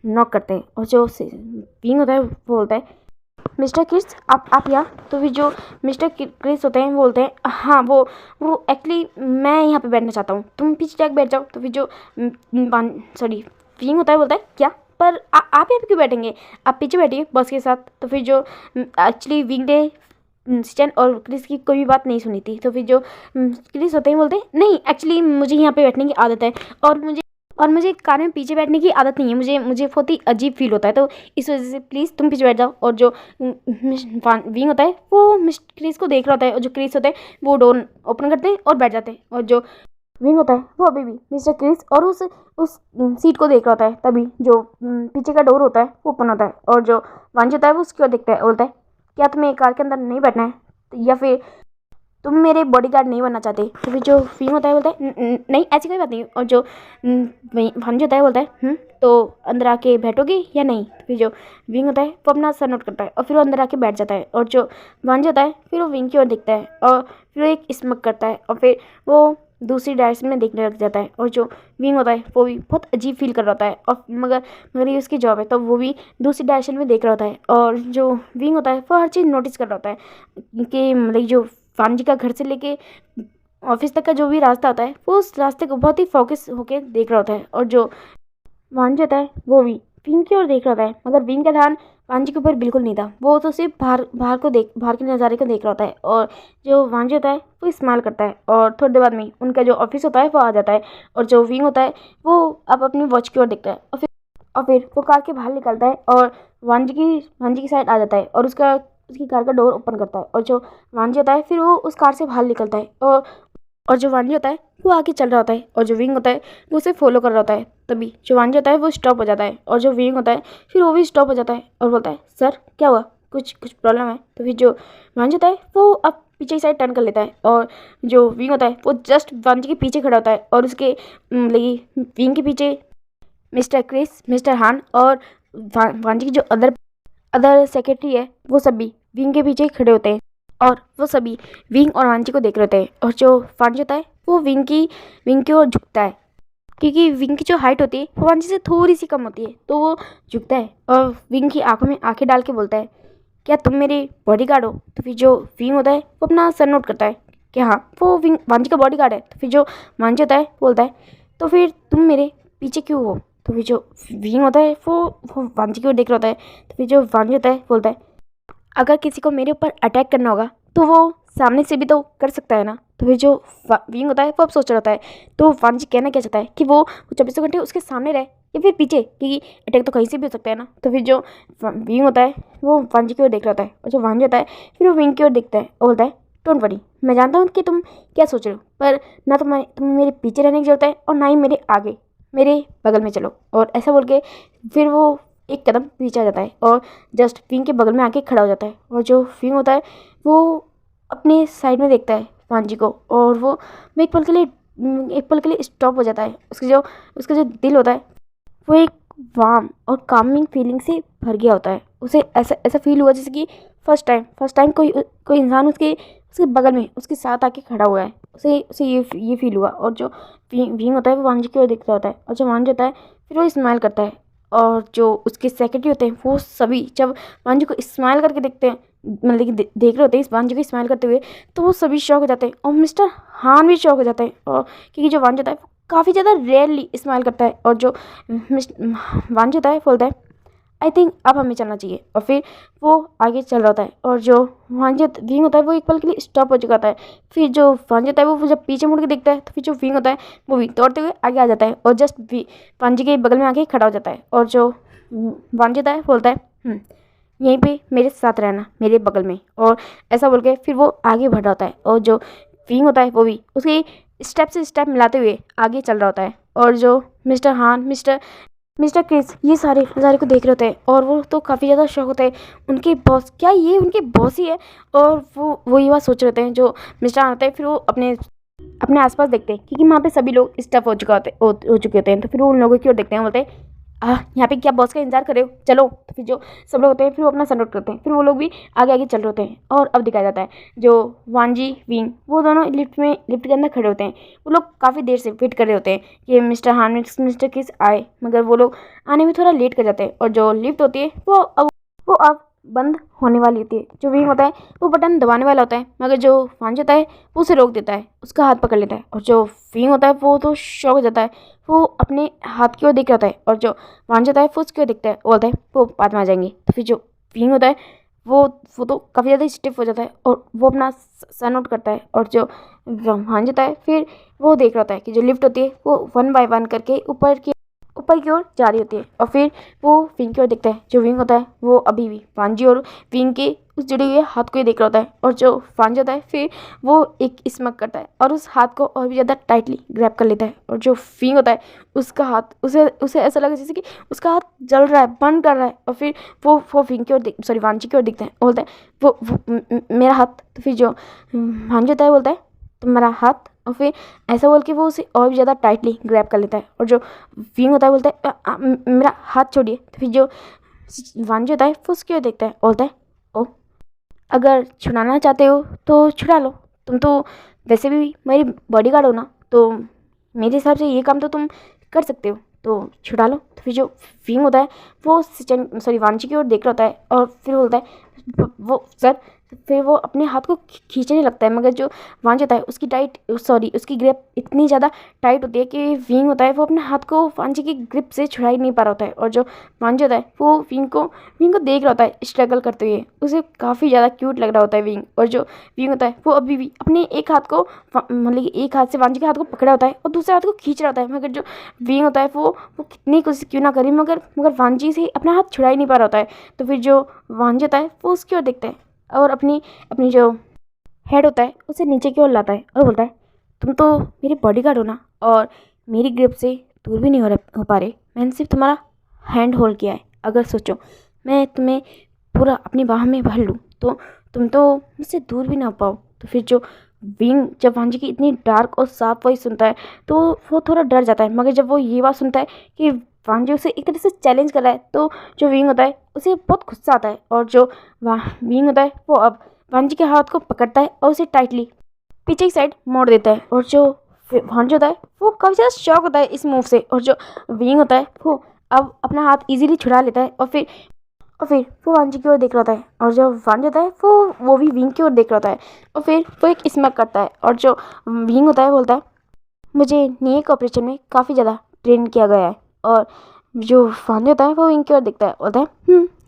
नॉक करते हैं, और जो विंग होता है वो बोलता है मिस्टर क्रिस आप यहाँ। तो फिर जो मिस्टर क्रिस होते हैं वो बोलते हैं हाँ वो एक्चुअली मैं यहाँ पे बैठना चाहता हूँ, तुम पीछे जाके बैठ जाओ। तो फिर जो विंग होता है बोलता है क्या, पर आप यहाँ पे क्यों बैठेंगे, आप पीछे बैठिए बॉस के साथ। तो फिर जो एक्चुअली विंग ने सिचन और क्रिस की कोई भी बात नहीं सुनी थी। तो फिर जो क्रिस होते हैं बोलते हैं नहीं एक्चुअली मुझे यहाँ पे बैठने की आदत है, और मुझे कार में पीछे बैठने की आदत नहीं है, मुझे बहुत ही अजीब फील होता है, तो इस वजह से प्लीज़ तुम पीछे बैठ जाओ। और जो विंग होता है वो मिस्टर क्रिस को देख रहा होता है, और जो क्रिस होता है वो डोर ओपन करते हैं और बैठ जाते हैं। और जो विंग होता है वो अभी भी मिस्टर क्रिस और उस सीट को देख रहा होता है। तभी जो पीछे का डोर होता है वो ओपन होता है, और जो वांजी होता है वो उसकी ओर देखता है, बोलता है क्या तुम्हें कार के अंदर नहीं बैठना है, या फिर तुम मेरे बॉडीगार्ड नहीं बनना चाहते। तो फिर जो विंग होता है बोलता है नहीं ऐसी कोई बात नहीं। और जो वांजी होता है बोलता है तो अंदर आके बैठोगे या नहीं। तो फिर जो विंग होता है वो अपना सर नोट करता है, और फिर वो अंदर आके बैठ जाता है। और जो वांजी होता है फिर वो विंग की ओर देखता है, और फिर वो एक स्मक करता है, और फिर वो दूसरी डायरेक्शन में देखने लग जाता है। और जो विंग होता है वो भी बहुत अजीब फील कर रहा होता है, और मगर ये उसकी जॉब है, तो वो भी दूसरी डायरेक्शन में देख रहा होता है। और जो विंग होता है वो हर चीज़ नोटिस कर रहा होता है कि मतलब जो वानजी का घर से लेके ऑफिस तक का जो भी रास्ता होता है वो उस रास्ते को बहुत ही फोकस होके देख रहा होता है। और जो वानजी होता है वो भी विंग की ओर देख रहा होता है, मगर विंग का ध्यान वानजी के ऊपर बिल्कुल नहीं था, वो तो सिर्फ बाहर के नज़ारे को देख रहा होता है। और जो वानजी होता है वो इस्तेमाल करता है, और थोड़ी देर बाद में उनका जो ऑफिस होता है वो आ जाता है। और जो विंग होता है वो अब अपनी वॉच की ओर देखता है, और फिर वो कार के बाहर निकलता है और वानजी की साइड आ जाता है, और उसकी कार का डोर ओपन करता है। और जो वानजी होता है फिर वो उस कार से बाहर निकलता है, और जो वानजी होता है वो आगे चल रहा होता है, और जो विंग होता है वो उसे फॉलो कर रहा होता है। तभी जो वानजी होता है वो स्टॉप हो जाता है, और जो विंग होता है फिर वो भी स्टॉप हो जाता है, और बोलता है सर क्या हुआ, कुछ प्रॉब्लम है। तो फिर जो वानजी होता है वो अब पीछे की साइड टर्न कर लेता है, और जो विंग होता है वो जस्ट वानजी के पीछे खड़ा होता है, और उसके विंग के पीछे मिस्टर क्रिस, मिस्टर हान और वानजी की जो अदर सेक्रेटरी है वो सभी विंग के पीछे खड़े होते हैं, और वो सभी विंग और वानजी को देख रहे होते हैं। और जो वानजी होता है वो विंग की ओर झुकता है, क्योंकि विंग की जो हाइट होती है वो वानजी से थोड़ी सी कम होती है, तो वो झुकता है और विंग की आंखों में आंखें डाल के बोलता है क्या तुम मेरे बॉडीगार्ड हो। तो फिर जो विंग होता है वो अपना सर नोट करता है कि हाँ वो वानजी का बॉडीगार्ड है। तो फिर जो वानजी होता है बोलता है तो फिर तुम मेरे पीछे क्यों हो। तो फिर जो विंग होता है वो वांजी की ओर देख रहा होता है। तो फिर जो वांजी होता है बोलता है अगर किसी को मेरे ऊपर अटैक करना होगा तो वो सामने से भी तो कर सकता है ना। तो फिर जो विंग होता है वो अब सोच रहा होता है। तो वांजी कहना क्या चाहता है कि वो 24 घंटे उसके सामने रहे या फिर पीछे, क्योंकि अटैक तो कहीं से भी हो सकता है ना। तो फिर जो विंग होता है वो वांजी की ओर देख रहा होता है और जो वांजी होता है फिर वो विंग की ओर देखता है और बोलता है डोंट वरी, मैं जानता हूँ कि तुम क्या सोच रहे हो, पर ना तुम्हें मेरे पीछे रहने की जरूरत है और ना ही मेरे आगे, मेरे बगल में चलो। और ऐसा बोल के फिर वो एक कदम पीछे आ जाता है और जस्ट विंग के बगल में आके खड़ा हो जाता है। और जो विंग होता है वो अपने साइड में देखता है वांजी को और वो एक पल के लिए स्टॉप हो जाता है। उसका जो दिल होता है वो एक वार्म और कामिंग फीलिंग से भर गया होता है। उसे ऐसा ऐसा फील हुआ जैसे कि फर्स्ट टाइम कोई इंसान उसके उसके बगल में उसके साथ आके खड़ा हुआ है। उसे उसे ये फील हुआ। और जो विंग होता है वो वांजी की ओर देखता होता है और जो वांजी होता है फिर वो स्माइल करता है। और जो उसके सेक्रेटरी होते हैं वो सभी जब वांजी को स्माइल करके देखते हैं, मतलब कि देख रहे होते हैं इस वांजी को स्माइल करते हुए, तो वो सभी शॉक हो जाते हैं और मिस्टर हान भी शॉक हो जाते हैं। और क्योंकि जो वांजी होता है काफ़ी ज़्यादा रेयरली स्माइल करता है। और जो वांजी होता है बोलता है आई थिंक अब हमें चलना चाहिए। और फिर वो आगे चल रहा होता है और जो विंग होता है वो एक पल के लिए स्टॉप हो चुका होता है। फिर जो वांजी होता है वो जब पीछे मुड़ के देखता है तो फिर जो विंग होता है वो भी दौड़ते हुए आगे आ जाता है और जस्ट वांजी के बगल में आके खड़ा हो जाता है। और जो वांजी होता है बोलता है यहीं पे मेरे साथ रहना, मेरे बगल में। और ऐसा बोल के फिर वो आगे बढ़ रहा होता है और जो विंग होता है वो भी उसके स्टेप से स्टेप मिलाते हुए आगे चल रहा होता है। और जो मिस्टर हान मिस्टर क्रिस ये सारे नज़ारे को देख रहे होते हैं और वो तो काफ़ी ज़्यादा शौक होता है। उनके बॉस, क्या ये उनके बॉस ही है? और वो ये बात सोच रहे होते हैं। जो मिस्टर हान होता है फिर वो अपने आसपास देखते हैं क्योंकि वहाँ पे सभी लोग स्टफ हो चुके होते हैं। तो फिर वो उन लोगों की ओर देखते हैं, बोलते हैं यहाँ पे क्या बॉस का इंतजार कर रहे हो, चलो। तो फिर जो सब लोग होते हैं फिर वो अपना सैल्यूट करते हैं। फिर वो लोग भी आगे आगे चल रहे होते हैं। और अब दिखाया जाता है जो वांजी विंग वो दोनों लिफ्ट के अंदर खड़े होते हैं। वो लोग काफ़ी देर से वेट कर रहे होते हैं कि मिस्टर हान मिस्टर किस आए, मगर वो लोग आने में थोड़ा लेट कर जाते हैं। और जो लिफ्ट होती है वो अब बंद होने वाली होती है। जो विंग होता है वो बटन दबाने वाला होता है, मगर जो वांजी होता है वो उसे रोक देता है, उसका हाथ पकड़ लेता है। और जो विंग होता है वो तो शॉक हो जाता है, वो अपने हाथ की ओर देख रहा होता है। और जो वांजी होता है वो उसकी ओर देखता है, वो बोलता है वो बाद में आ जाएंगे। तो फिर जो विंग होता है वो तो काफ़ी ज़्यादा स्टिफ हो जाता है और वो अपना सन आउट करता है। और जो वांजी होता है फिर वो देख रहा होता है कि जो लिफ्ट होती है वो 1 बाय 1 करके ऊपर की ओर जा रही होती है। और फिर वो विंग की ओर देखता है। जो विंग होता है वो अभी भी वांजी और विंग के उस जुड़े हुए हाथ को ही देख रहा होता है। और जो वांजी होता है फिर वो एक स्मक करता है और उस हाथ को और भी ज़्यादा टाइटली ग्रैब कर लेता है। और जो विंग होता है उसका हाथ उसे ऐसा लगा जैसे कि उसका हाथ जल रहा है, बर्न कर रहा है। और फिर वो विंग की ओर सॉरी वांजी की ओर दिखता है, बोलता है वो मेरा हाथ। तो फिर जो वांजी होता है बोलता है तुम्हारा हाथ। और फिर ऐसा बोल के वो उसे और भी ज़्यादा टाइटली ग्रैब कर लेता है। और जो विंग होता है बोलता है मेरा हाथ छोड़िए। तो फिर जो वांजी होता है वो उसकी ओर देखता है, बोलता है ओ अगर छुड़ाना चाहते हो तो छुड़ा लो, तुम तो वैसे भी मेरी बॉडीगार्ड हो ना, तो मेरे हिसाब से ये काम तो तुम कर सकते हो, तो छुड़ा लो। तो फिर जो विंग होता है वो वांजी की ओर देख रहा होता है और फिर बोलता है वो सर। फिर वो अपने हाथ को खींचने लगता है, मगर जो वांजी होता है उसकी ग्रिप इतनी ज़्यादा टाइट होती है कि विंग होता है वो अपने हाथ को वांजी की ग्रिप से छुड़ा ही नहीं पा रहा होता है। और जो वांजी होता है वो विंग को देख रहा होता है स्ट्रगल करते हुए, उसे काफ़ी ज़्यादा क्यूट लग रहा होता है विंग। और जो विंग होता है वो अभी भी अपने एक हाथ को मतलब एक हाथ से वांजी के हाथ को पकड़ा होता है और दूसरे हाथ को खींच रहा होता है, मगर जो विंग होता है वो कितनी कोशिश क्यों ना करी, मगर वांजी से अपना हाथ छुड़ा ही नहीं पा रहा होता है। तो फिर जो वांजी होता है वो उसकी ओर देखता है और अपनी जो हेड होता है उसे नीचे की ओर लाता है और बोलता है तुम तो मेरे बॉडीगार्ड हो ना, और मेरी ग्रिप से दूर भी नहीं हो पा रहे, मैंने सिर्फ तुम्हारा हैंड होल्ड किया है। अगर सोचो मैं तुम्हें पूरा अपनी बाह में भर लूँ तो तुम तो मुझसे दूर भी ना हो पाओ। तो फिर जो विंग जब वांजी की इतनी डार्क और साफ वॉइस सुनता है तो वो थोड़ा डर जाता है, मगर जब वो ये बात सुनता है कि वांजी उसे एक तरह से चैलेंज कर रहा है तो जो विंग होता है उसे बहुत गुस्सा आता है। और जो विंग होता है वो अब वांजी के हाथ को पकड़ता है और उसे टाइटली पीछे की साइड मोड़ देता है। और जो वांजी होता है वो काफ़ी ज़्यादा शॉक होता है इस मूव से। और जो विंग होता है वो अब अपना हाथ इजीली छुड़ा लेता है और फिर वो वांजी की ओर देख रहा होता है। और जो वांजी होता है वो भी विंग की ओर देख रहा होता है और फिर वो एक स्मक करता है। और जो विंग होता है बोलता है मुझे नेक ऑपरेशन में काफ़ी ज़्यादा ट्रेन किया गया है और जो वांजी होता है वो विंग की ओर देखता है, बोलता है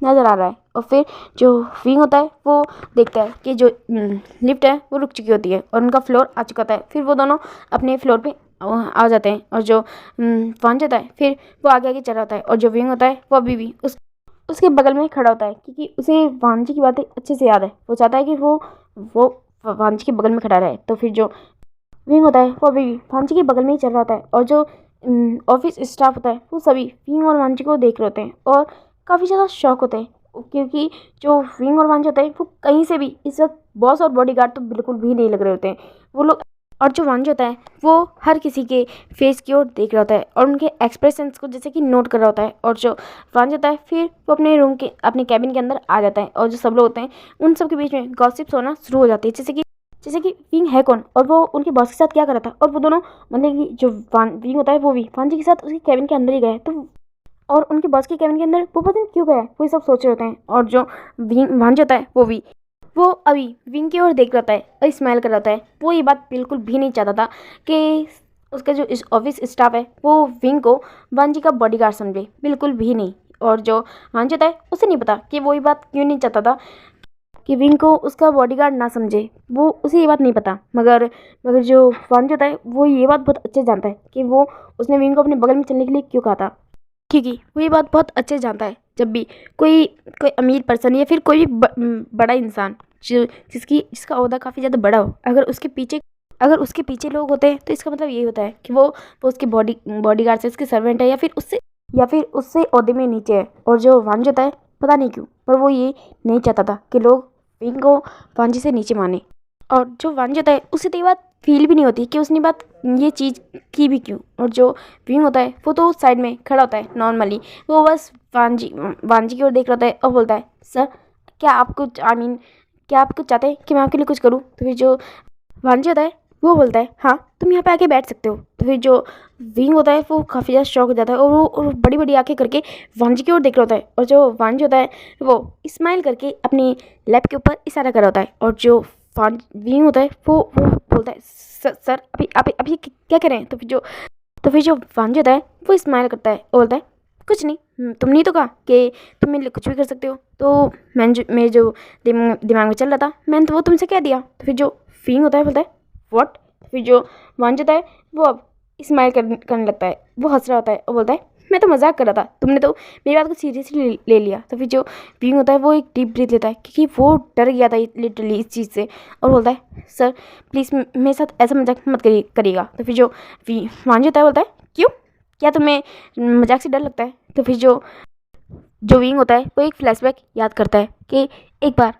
नज़र आ रहा है। और फिर जो विंग होता है वो देखता है कि जो लिफ्ट है वो रुक चुकी होती है और उनका फ्लोर आ चुका होता है। फिर वो दोनों अपने फ्लोर पे आ जाते हैं और जो वांजी होता है फिर वो आगे आगे चला होता है और जो विंग होता है वो अभी भी उसके बगल में खड़ा होता है, क्योंकि उसे वांजी की बातें अच्छे से याद है। वो चाहता है कि वो वांजी के बगल में खड़ा रहे। तो फिर जो विंग होता है वो अभी भी वांजी के बगल में ही चल रहा होता है और जो ऑफिस स्टाफ होता है वो सभी विंग और वांजी को देख रहे होते हैं और काफ़ी ज़्यादा शौक होते हैं, क्योंकि जो विंग और वांजी होता है वो कहीं से भी इस वक्त बॉस और बॉडीगार्ड तो बिल्कुल भी नहीं लग रहे होते हैं वो लोग। और जो वांजी होता है वो हर किसी के फेस की ओर देख रहा होता है और उनके एक्सप्रेशंस को जैसे कि नोट कर रहा होता है। और जो वांजी होता है फिर वो अपने रूम के अपने कैबिन के अंदर आ जाता है और जो सब लोग होते हैं उन सब के बीच में गॉसिप्स होना शुरू हो जाती है, जैसे कि विंग है कौन और वो उनके बॉस के साथ क्या कर रहा था। और वो दोनों मतलब कि जो विंग होता है वो भी वांजी के साथ उसके कैबिन के अंदर ही गए, तो और उनके बॉस के कैबिन के अंदर वो पता नहीं क्यों गया है, वो सब सोच रहे होते हैं। और जो वांजी होता है वो अभी विंग की ओर देख रहा होता है और स्माइल कर रहा होता है। वो ये बात बिल्कुल भी नहीं चाहता था कि उसका जो इस ऑफिस स्टाफ है वो विंग को वांजी का बॉडीगार्ड समझे, बिल्कुल भी नहीं। और जो वांजी होता है उसे नहीं पता कि वो ये बात क्यों नहीं चाहता था कि विंग को उसका बॉडीगार्ड ना समझे, वो उसे ये बात नहीं पता। मगर जो वांजी होता है वो ये बात बहुत अच्छे से जानता है कि वो उसने विंग को अपने बगल में चलने के लिए क्यों कहा था, क्योंकि वो ये बात बहुत अच्छे से जानता है जब भी कोई कोई अमीर पर्सन या फिर कोई भी बड़ा इंसान जिसका ओहदा काफ़ी ज़्यादा बड़ा हो, अगर उसके पीछे लोग होते हैं तो इसका मतलब यही होता है कि वो उसके बॉडीगार्ड से उसके सर्वेंट है या फिर उससे ओहदे में नीचे है। और जो वांजी होता है पता नहीं क्यों पर वो ये नहीं चाहता था कि लोग विंग को वांजी से नीचे माने। और जो वांजी होता है उसे तो ये बात फील भी नहीं होती कि उसने बात ये चीज़ की भी क्यों। और जो विंग होता है वो तो साइड में खड़ा होता है नॉर्मली, वो बस वांजी की ओर देख रहा होता है और बोलता है सर क्या आप कुछ क्या आप कुछ चाहते हैं कि मैं आपके लिए कुछ करूँ। तो फिर जो वांजी होता है वो बोलता है हाँ तुम यहाँ पे आके बैठ सकते हो। तो फिर जो विंग होता है वो काफ़ी ज़्यादा शॉक हो जाता है और वो बड़ी बड़ी आंखें करके वांजी की ओर देख रहा होता है। और जो वांजी होता है वो स्माइल करके अपनी लैप के ऊपर इशारा कर रहा होता है। और जो विंग होता है वो बोलता है सर अभी क्या कर रहे हैं। तो फिर जो वांजी होता है वो स्माइल करता है और बोलता है कुछ नहीं, तुमने ही तो कहा कि तुम मेरे लिए कुछ भी कर सकते हो, तो मेरे जो दिमाग में चल रहा था मैंने तो वो तुमसे कह दिया। तो फिर जो विंग होता है बोलता है व्हाट। फिर जो वांजी होता है वो अब स्माइल करने लगता है, वो हंस रहा होता है और बोलता है मैं तो मजाक कर रहा था, तुमने तो मेरी बात को सीरियसली ले लिया। तो फिर जो विंग होता है वो एक डीप ब्रीथ लेता है क्योंकि वो डर गया था लिटरली इस चीज़ से और बोलता है सर प्लीज़ मेरे साथ ऐसा मजाक मत करिएगा। तो फिर जो वांजी होता है बोलता है क्यों, क्या तुम्हें मजाक से डर लगता है। तो फिर जो विंग होता है वो एक फ्लैशबैक याद करता है कि एक बार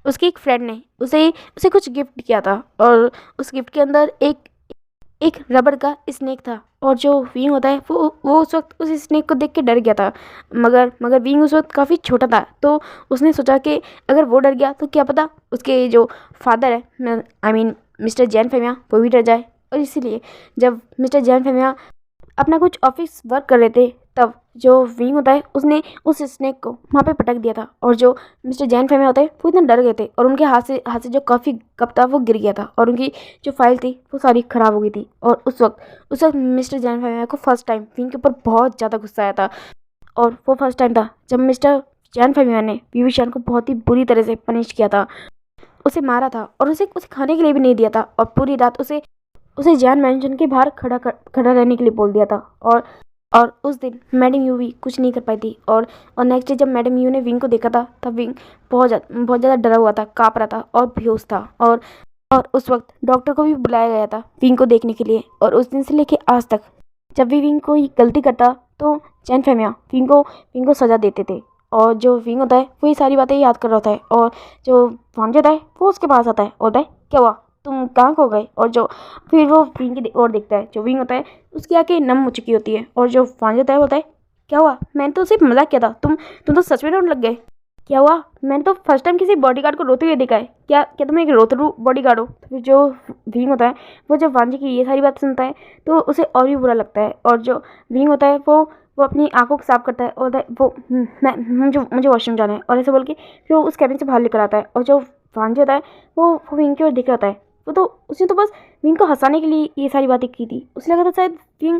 उसके एक फ्रेंड ने उसे उसे कुछ गिफ्ट किया था और उस गिफ्ट के अंदर एक रबड़ का स्नेक था। और जो विंग होता है वो उस वक्त उस स्नेक को देख के डर गया था, मगर विंग उस वक्त काफ़ी छोटा था, तो उसने सोचा कि अगर वो डर गया तो क्या पता उसके जो फादर है आई मीन मिस्टर जैन फेमिया वो भी डर जाए। और इसीलिए जब मिस्टर जैन फेमिया अपना कुछ ऑफिस वर्क कर रहे थे तब जो विंग होता है उसने उस स्नेक को वहाँ पे पटक दिया था। और जो मिस्टर जैन फेमिया होते हैं वो इतना डर गए थे और उनके हाथ से जो कॉफ़ी कप था वो गिर गया था और उनकी जो फाइल थी वो सारी ख़राब हो गई थी। और उस वक्त मिस्टर जैन फेमिया को फर्स्ट टाइम विंग के ऊपर बहुत ज़्यादा गुस्सा आया था। और वो फर्स्ट टाइम था जब मिस्टर जैन फेमिया ने विविशान को बहुत ही बुरी तरह से पनिश किया था, उसे मारा था और उसे खाने के लिए भी नहीं दिया था और पूरी रात उसे जैन मैंशन के बाहर खड़ा रहने के लिए बोल दिया था। और उस दिन मैडम यू भी कुछ नहीं कर पाई थी। और नेक्स्ट डे जब मैडम यू ने विंग को देखा था तब विंग बहुत ज़्यादा डरा हुआ था, काँप रहा था और बेहोश था। और उस वक्त डॉक्टर को भी बुलाया गया था विंग को देखने के लिए। और उस दिन से लेके आज तक जब भी विंग कोई गलती करता तो जैन फेमिया विंग को सज़ा देते थे। और जो विंग होता है वो ये सारी बातें याद कर रहा होता है। और जो वांजी होता है वो उसके पास आता है और बोलता है क्या हुआ, तुम कहाँ खो गए। और जो फिर वो विंग की ओर देखता है, जो विंग होता है उसकी आंखें नम हो चुकी होती है। और जो वांजी होता है बोलता है क्या हुआ, मैंने तो सिर्फ मजाक किया था, तुम तो सच में रोने लग गए। क्या हुआ, मैंने तो फर्स्ट टाइम किसी बॉडीगार्ड को रोते हुए देखा है, क्या तुम एक रोतरू बॉडीगार्ड हो। तो फिर जो विंग होता है वो जब वांजी की ये सारी बात सुनता है तो उसे और भी बुरा लगता है। और जो विंग होता है वो अपनी आंखों को साफ करता है और वो मैं मुझे वॉशरूम जाना है और ऐसे बोल के फिर वो उस कैबिन से बाहर लेकर आता है। और जो वांजी होता है वो विंग की ओर देख रहा होता है। उसने तो बस विंग को हंसाने के लिए ये सारी बातें की थी, उसे लगा था शायद विंग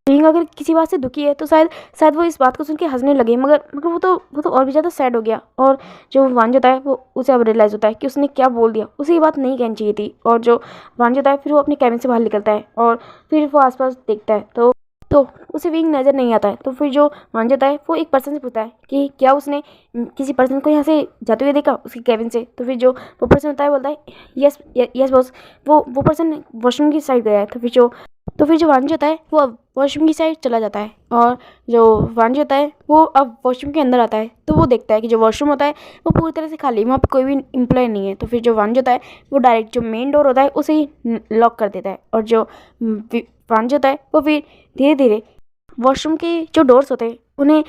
बीइंग अगर किसी बात से दुखी है तो शायद शायद वो इस बात को सुन के हंसने लगे, मगर मगर वो तो और भी ज़्यादा सैड हो गया। और जो वांज होता है वो उसे अब रियलाइज़ होता है कि उसने क्या बोल दिया, उसे ये बात नहीं कहनी चाहिए थी। और जो वांज होता है फिर वो अपने कैबिन से बाहर निकलता है और फिर वो आसपास देखता है तो उसे विंग नज़र नहीं आता है। तो फिर जो वांज होता है वो एक पर्सन से पूछता है कि क्या उसने किसी पर्सन को यहाँ से जाते हुए देखा उसकी कैबिन से। तो फिर जो वो पर्सन होता है बोलता है यस यस बॉस, वो पर्सन वॉशरूम की साइड गया है। तो फिर जो वांज होता है वो अब वॉशरूम की साइड चला जाता है और जो वांज होता है वो अब वॉशरूम के अंदर आता है। तो वो देखता है कि जो वॉशरूम होता है वो पूरी तरह से खाली है, वहाँ पे कोई भी एम्प्लॉय नहीं है। तो फिर जो वांज होता है वो डायरेक्ट जो मेन डोर होता है उसे ही लॉक कर देता है। और जो वांज होता है वो फिर धीरे धीरे वॉशरूम के जो डोर्स होते हैं उन्हें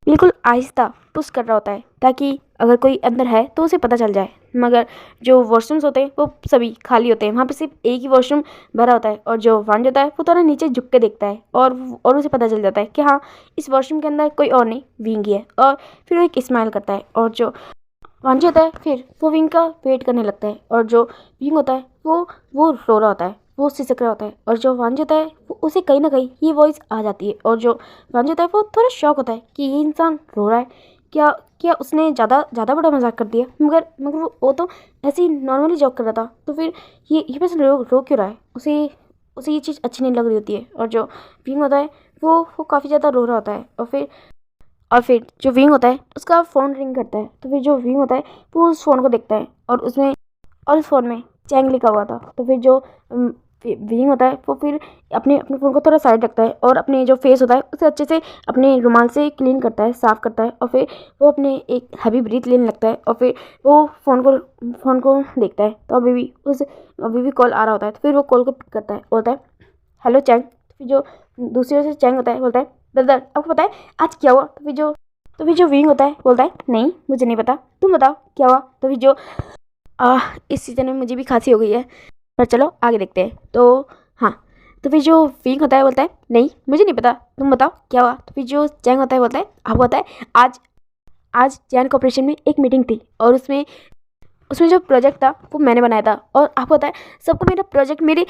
बिल्कुल आहिस्ता पुश कर रहा होता है ताकि अगर कोई अंदर है तो उसे पता चल जाए। मगर जो वॉशरूम्स होते हैं वो सभी खाली होते हैं, वहाँ पे सिर्फ एक ही वॉशरूम भरा होता है। और जो वांज होता है वो थोड़ा नीचे झुक के देखता है और उसे पता चल जाता है कि हाँ, इस वॉशरूम के अंदर कोई और नहीं, विंग ही है। और फिर वो एक स्माइल करता है और जो वांज होता है फिर वो विंग का वेट करने लगता है। और जो विंग होता है वो रो रहा होता है, वो सिसक रहा होता है। और जो वांज होता है वो उसे कहीं ना कहीं ये वॉइस आ जाती है। और जो वांज होता है वो थोड़ा शॉक होता है कि ये इंसान रो रहा है, क्या क्या उसने ज़्यादा बड़ा मजाक कर दिया। मगर वो तो ऐसे ही नॉर्मली जॉक कर रहा था। तो फिर ये बस रो क्यों रहा है, उसे ये चीज़ अच्छी नहीं लग रही होती है। और जो विंग होता है वो काफ़ी ज़्यादा रो रहा होता है। और फिर जो विंग होता है उसका फ़ोन रिंग करता है। तो फिर जो विंग होता है वो उस फ़ोन को देखता है और उस फ़ोन में चैंग लिखा हुआ था। तो फिर जो विंग होता है वो फिर अपने अपने फ़ोन को थोड़ा साइड रखता है और अपने जो फेस होता है उसे अच्छे से अपने रुमाल से क्लीन करता है, साफ़ करता है। और फिर वो अपने एक हैवी ब्रीथ लेने लगता है और फिर वो फ़ोन को देखता है। तो अभी भी कॉल आ रहा होता है। तो फिर वो कॉल को पिक करता है, बोलता है हेलो चैंग। तो फिर जो दूसरी ओर से चैंग होता है बोलता है ब्रदर आपको पता है आज क्या हुआ। तो फिर जो विंग होता है बोलता है नहीं मुझे नहीं पता, तुम बताओ क्या हुआ। तो फिर जो इस सीज़न में मुझे भी खांसी हो गई है, पर चलो आगे देखते हैं। तो हाँ, तो फिर जो विंग होता है बोलता है नहीं मुझे नहीं पता, तुम बताओ क्या हुआ। तो फिर जो चैंग होता है बोलता है आपको पता है आज जैन कॉर्पोरेशन में एक मीटिंग थी और उसमें जो प्रोजेक्ट था वो मैंने बनाया था। और आपको पता है सबको मेरा प्रोजेक्ट मेरे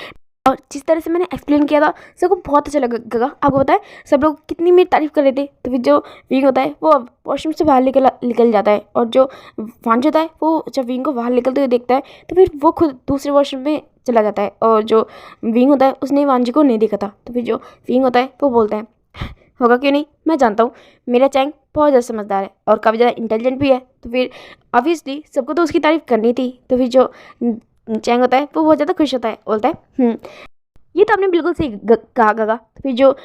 और जिस तरह से मैंने एक्सप्लेन किया था सबको बहुत अच्छा लगा। आपको पता है सब लोग कितनी मेरी तारीफ़ कर रहे थे। तो फिर जो विंग होता है वो अब वॉशरूम से बाहर निकल जाता है। और जो वांज होता है वो जब विंग को बाहर निकलते हुए देखता है तो फिर वो खुद दूसरे वॉशरूम में चला जाता है। और जो विंग होता है उसने वांजी को नहीं देखा था। तो फिर जो विंग होता है वो बोलता है होगा क्यों नहीं, मैं जानता हूँ मेरा चैंग बहुत ज़्यादा समझदार है और काफ़ी ज़्यादा इंटेलिजेंट भी है। तो फिर ऑब्वियसली सबको तो उसकी तारीफ़ करनी थी। तो फिर जो चैंग होता है वो बहुत ज़्यादा खुश होता है, बोलता है ये तो आपने बिल्कुल सही कहा गगा। तो फिर जो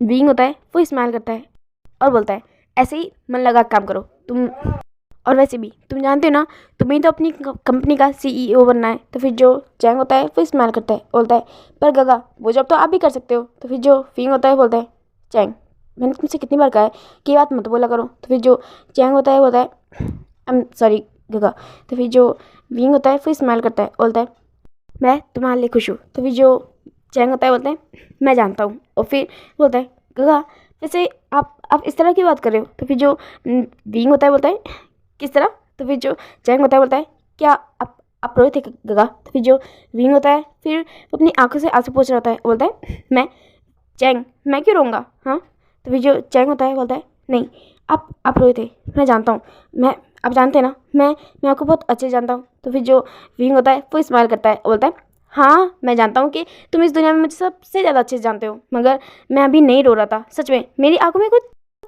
विंग होता है वो स्माइल करता है और बोलता है ऐसे ही मन लगा काम करो तुम, और वैसे भी तुम जानते हो ना तुम्हें तो अपनी कंपनी का CEO बनना है। तो फिर जो चैंग होता है वो स्माइल करता है, बोलता है पर गगा वो जॉब तो आप भी कर सकते हो। तो फिर जो विंग होता है बोलता है चैंग मैंने तुमसे कितनी बार कहा है कि ये बात मत बोला करो। तो फिर जो चैंग होता है बोलता है आई एम सॉरी गगा। तो फिर जो विंग होता है वो स्माइल करता है, बोलता है मैं तुम्हारे लिए खुश हूँ। तो फिर जो चैंग होता है बोलते हैं मैं जानता हूँ। और फिर बोलता है गगा वैसे आप इस तरह की बात कर रहे हो। तो फिर जो विंग होता है बोलता है किस तरह। तो फिर जो चैंग होता है बोलता है क्या आप रोए थे गगा। तो फिर जो विंग होता है फिर अपनी आंखों से आंसू पोंछ रहा होता है, बोलता है मैं क्यों रोऊंगा हाँ। तो फिर जो चैंग होता है बोलता है नहीं आप रोए थे, मैं जानता हूँ, मैं आप जानते हैं ना मैं आपको बहुत अच्छे जानता हूँ। तो फिर जो विंग होता है वो स्माइल करता है, बोलता है हाँ मैं जानता हूँ कि तुम इस दुनिया में मुझे सबसे ज़्यादा अच्छे से जानते हो, मगर मैं अभी नहीं रो रहा था, सच में मेरी आंखों में कुछ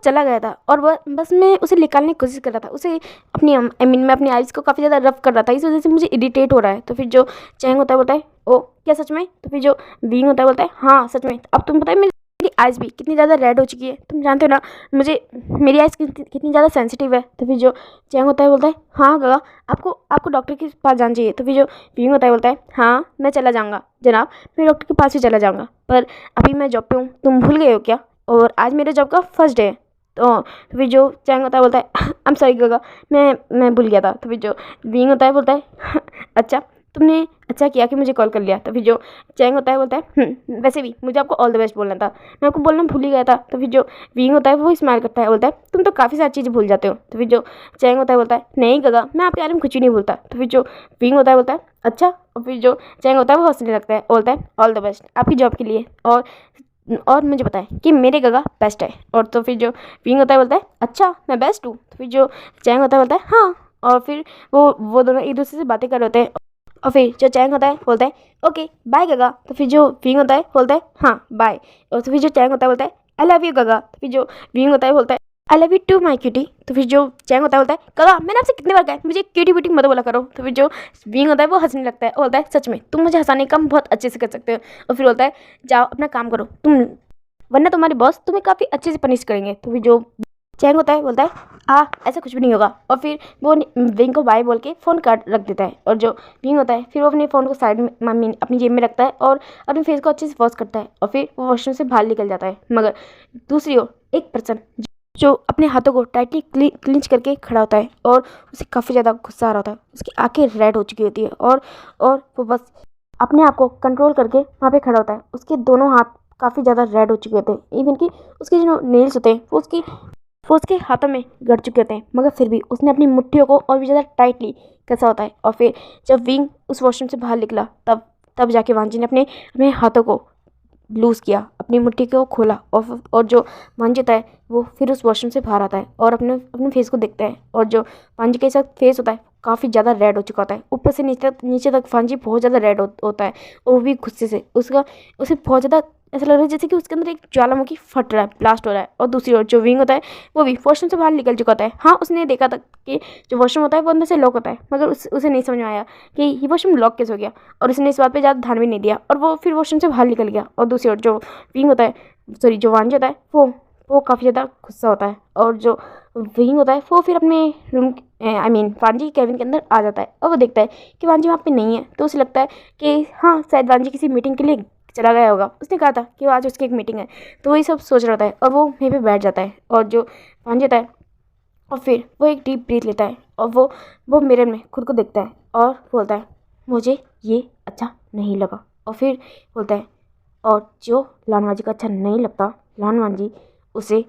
चला गया था और बस मैं उसे निकालने की कोशिश कर रहा था, उसे अपनी मैं अपनी आइज़ को काफ़ी ज़्यादा रफ कर रहा था, इस वजह से मुझे इरिटेट हो रहा है। तो फिर जो चैंग होता है बोलता है ओ क्या सच में। तो फिर जो विंग होता है बोलता है हाँ सच में। अब तुम पता है मेरी आइज़ भी कितनी ज़्यादा रेड हो चुकी है, तुम जानते हो ना मेरी आइज़ कितनी ज़्यादा सेंसिटिव है। तो फिर जो चैंग होता है बोलता है हाँ गगा आपको डॉक्टर के पास जाना चाहिए। तो फिर जो विंग होता है बोलता है हाँ मैं चला जाऊँगा जनाब, मैं डॉक्टर के पास ही चला जाऊँगा, पर अभी मैं जॉब पे हूँ, तुम भूल गए हो क्या, और आज मेरे जॉब का फर्स्ट डे है। तो फिर जो चैंग होता है बोलता है आई एम सॉरी गगा मैं भूल गया था। तो फिर जो विंग होता है बोलता है अच्छा तुमने अच्छा किया कि मुझे कॉल कर लिया। तो फिर जो चैंग होता है बोलता है वैसे भी मुझे आपको ऑल द बेस्ट बोलना था, मैं आपको बोलना भूल ही गया था। तो फिर जो विंग होता है वो स्माइल करता है, बोलता है तुम तो काफ़ी सारी चीज़ें भूल जाते हो। तो फिर जो चैंग होता है बोलता है नहीं गगा मैं आपके बारे में कुछ ही नहीं भूलता। तो फिर जो विंग होता है बोलता है अच्छा, और फिर जो चैंग होता है वो हंसने लगता है, बोलता है ऑल द बेस्ट आपकी जॉब के लिए। और और मुझे पता है कि मेरे गगा बेस्ट है। और तो फिर जो विंग होता है बोलता है अच्छा मैं बेस्ट हूँ। तो फिर जो चैंग होता है बोलता है हाँ। और फिर वो दोनों एक दूसरे से बातें कर रहे होते हैं। और फिर जो चैंग होता है बोलता है ओके बाय गगा। तो फिर जो विंग होता है बोलता है हाँ बाय। और तो फिर जो चैंग होता है बोलता है आई लव यू गगा। तो फिर जो विंग होता है बोलता है I love you too my cutie. तो फिर जो चैंग होता है बोलता है गगा मैंने आपसे कितने बार कहा है मुझे क्यूटी ब्यूटी मत बोला करो। तो फिर जो विंग होता है वो हंसने लगता है और बोलता है सच में तुम मुझे हंसाने का काम बहुत अच्छे से कर सकते हो। और फिर बोलता है जाओ अपना काम करो तुम, वरना तुम्हारे बॉस तुम्हें काफ़ी अच्छे से पनिश करेंगे। तो फिर जो चैंग होता है बोलता है ऐसा कुछ भी नहीं होगा। और फिर वो विंग को बाय बोल के फ़ोन काट रख देता है। और जो विंग होता है फिर वो अपने फ़ोन को साइड में अपनी जेब में रखता है और अपने फेस को अच्छे से वॉश करता है। और फिर वो वॉशरूम से बाहर निकल जाता है। मगर दूसरी ओर एक पर्सन जो अपने हाथों को टाइटली क्लिंच करके खड़ा होता है और उसे काफ़ी ज़्यादा गुस्सा आ रहा होता है। उसकी आंखें रेड हो चुकी होती है और वो बस अपने आप को कंट्रोल करके वहाँ पे खड़ा होता है। उसके दोनों हाथ काफ़ी ज़्यादा रेड हो चुके होते हैं। इवन कि उसके जो नेल्स होते हैं वो उसके हाथों में गड़ चुके होते हैं। मगर फिर भी उसने अपनी मुट्ठियों को और भी ज़्यादा टाइटली कसा होता है। और फिर जब विंग उस वॉशरूम से बाहर निकला तब जाके वांजी ने अपने अपने हाथों को लूज़ किया, अपनी मुट्ठी को खोला। और जो वांजी होता है वो फिर उस वॉशरूम से बाहर आता है और अपने अपने फेस को देखता है। और जो वांजी के साथ फेस होता है काफ़ी ज़्यादा रेड हो चुका होता है, ऊपर से नीचे तक वांजी बहुत ज़्यादा रेड होता है। और वो भी गुस्से से उसे बहुत ज़्यादा ऐसा लग रहा है जैसे कि उसके अंदर एक ज्वालामुखी फट रहा है, ब्लास्ट हो रहा है। और दूसरी ओर जो विंग होता है वो भी वॉशरूम से बाहर निकल चुका होता है। हाँ उसने देखा था कि जो वॉशरूम होता है वो अंदर से लॉक होता है, मगर उसे नहीं समझ में आया कि ये वॉशरूम लॉक कैसे हो गया। और उसने इस बात पे ज़्यादा ध्यान भी नहीं दिया और वो फिर वॉशरूम से बाहर निकल गया। और दूसरी ओर जो विंग होता है जो वांजी होता है वो काफ़ी ज़्यादा गुस्सा होता है। और जो विंग होता है वो फिर अपने रूम वांजी के कैबिन के अंदर आ जाता है और वो देखता है कि वांजी वहाँ पे नहीं है। तो उसे लगता है कि हाँ शायद वांजी किसी मीटिंग के लिए चला गया होगा। उसने कहा था कि वो आज उसकी एक मीटिंग है, तो वही सब सोच रहा होता है और वो वहीं पे बैठ जाता है। और जो वांजी होता है और फिर वो एक डीप ब्रीथ लेता है और वो मिरर में खुद को देखता है और बोलता है मुझे ये अच्छा नहीं लगा। और फिर बोलता है और जो लानवाजी को अच्छा नहीं लगता लानवाजी उसे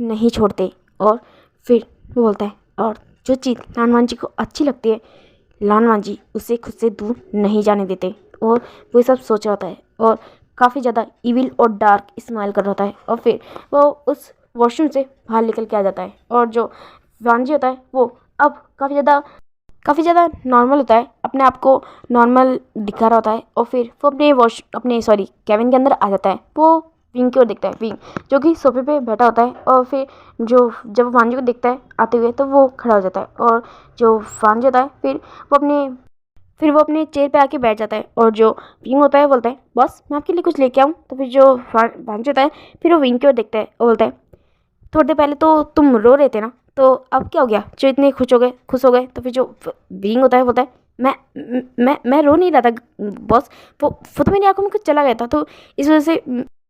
नहीं छोड़ते। और फिर वो बोलता है और जो चीज़ लानवाजी को अच्छी लगती है लानवाजी उसे खुद से दूर नहीं जाने देते। और वो सब सोच रहा होता है और काफ़ी ज़्यादा इविल और डार्क स्माइल कर रहा होता है। और फिर वो उस वॉशरूम से बाहर निकल के आ जाता है। और जो वांजी होता है वो अब काफ़ी ज़्यादा नॉर्मल होता है, अपने आप को नॉर्मल दिखा रहा होता है। और फिर वो अपने कैबिन के अंदर आ जाता है। वो विंग की ओर देखता है, विंग जो कि सोफे पे बैठा होता है। और फिर जब वांजी को देखता है आते हुए तो वो खड़ा हो जाता है। और जो वांजी होता है फिर वो अपने चेयर पे आके बैठ जाता है। और जो विंग होता है बोलता है बॉस मैं आपके लिए कुछ लेके आऊँ। तो फिर जो वांजी होता है फिर वो विंग की ओर देखता है और बोलता है थोड़ी देर पहले तो तुम रो रहे थे ना, तो अब क्या हो गया जो इतने खुश हो गए। तो फिर जो विंग होता है बोलता है मैं रो नहीं रहा था बॉस, वो तो मेरी आंखों में कुछ चला गया था, तो इस वजह से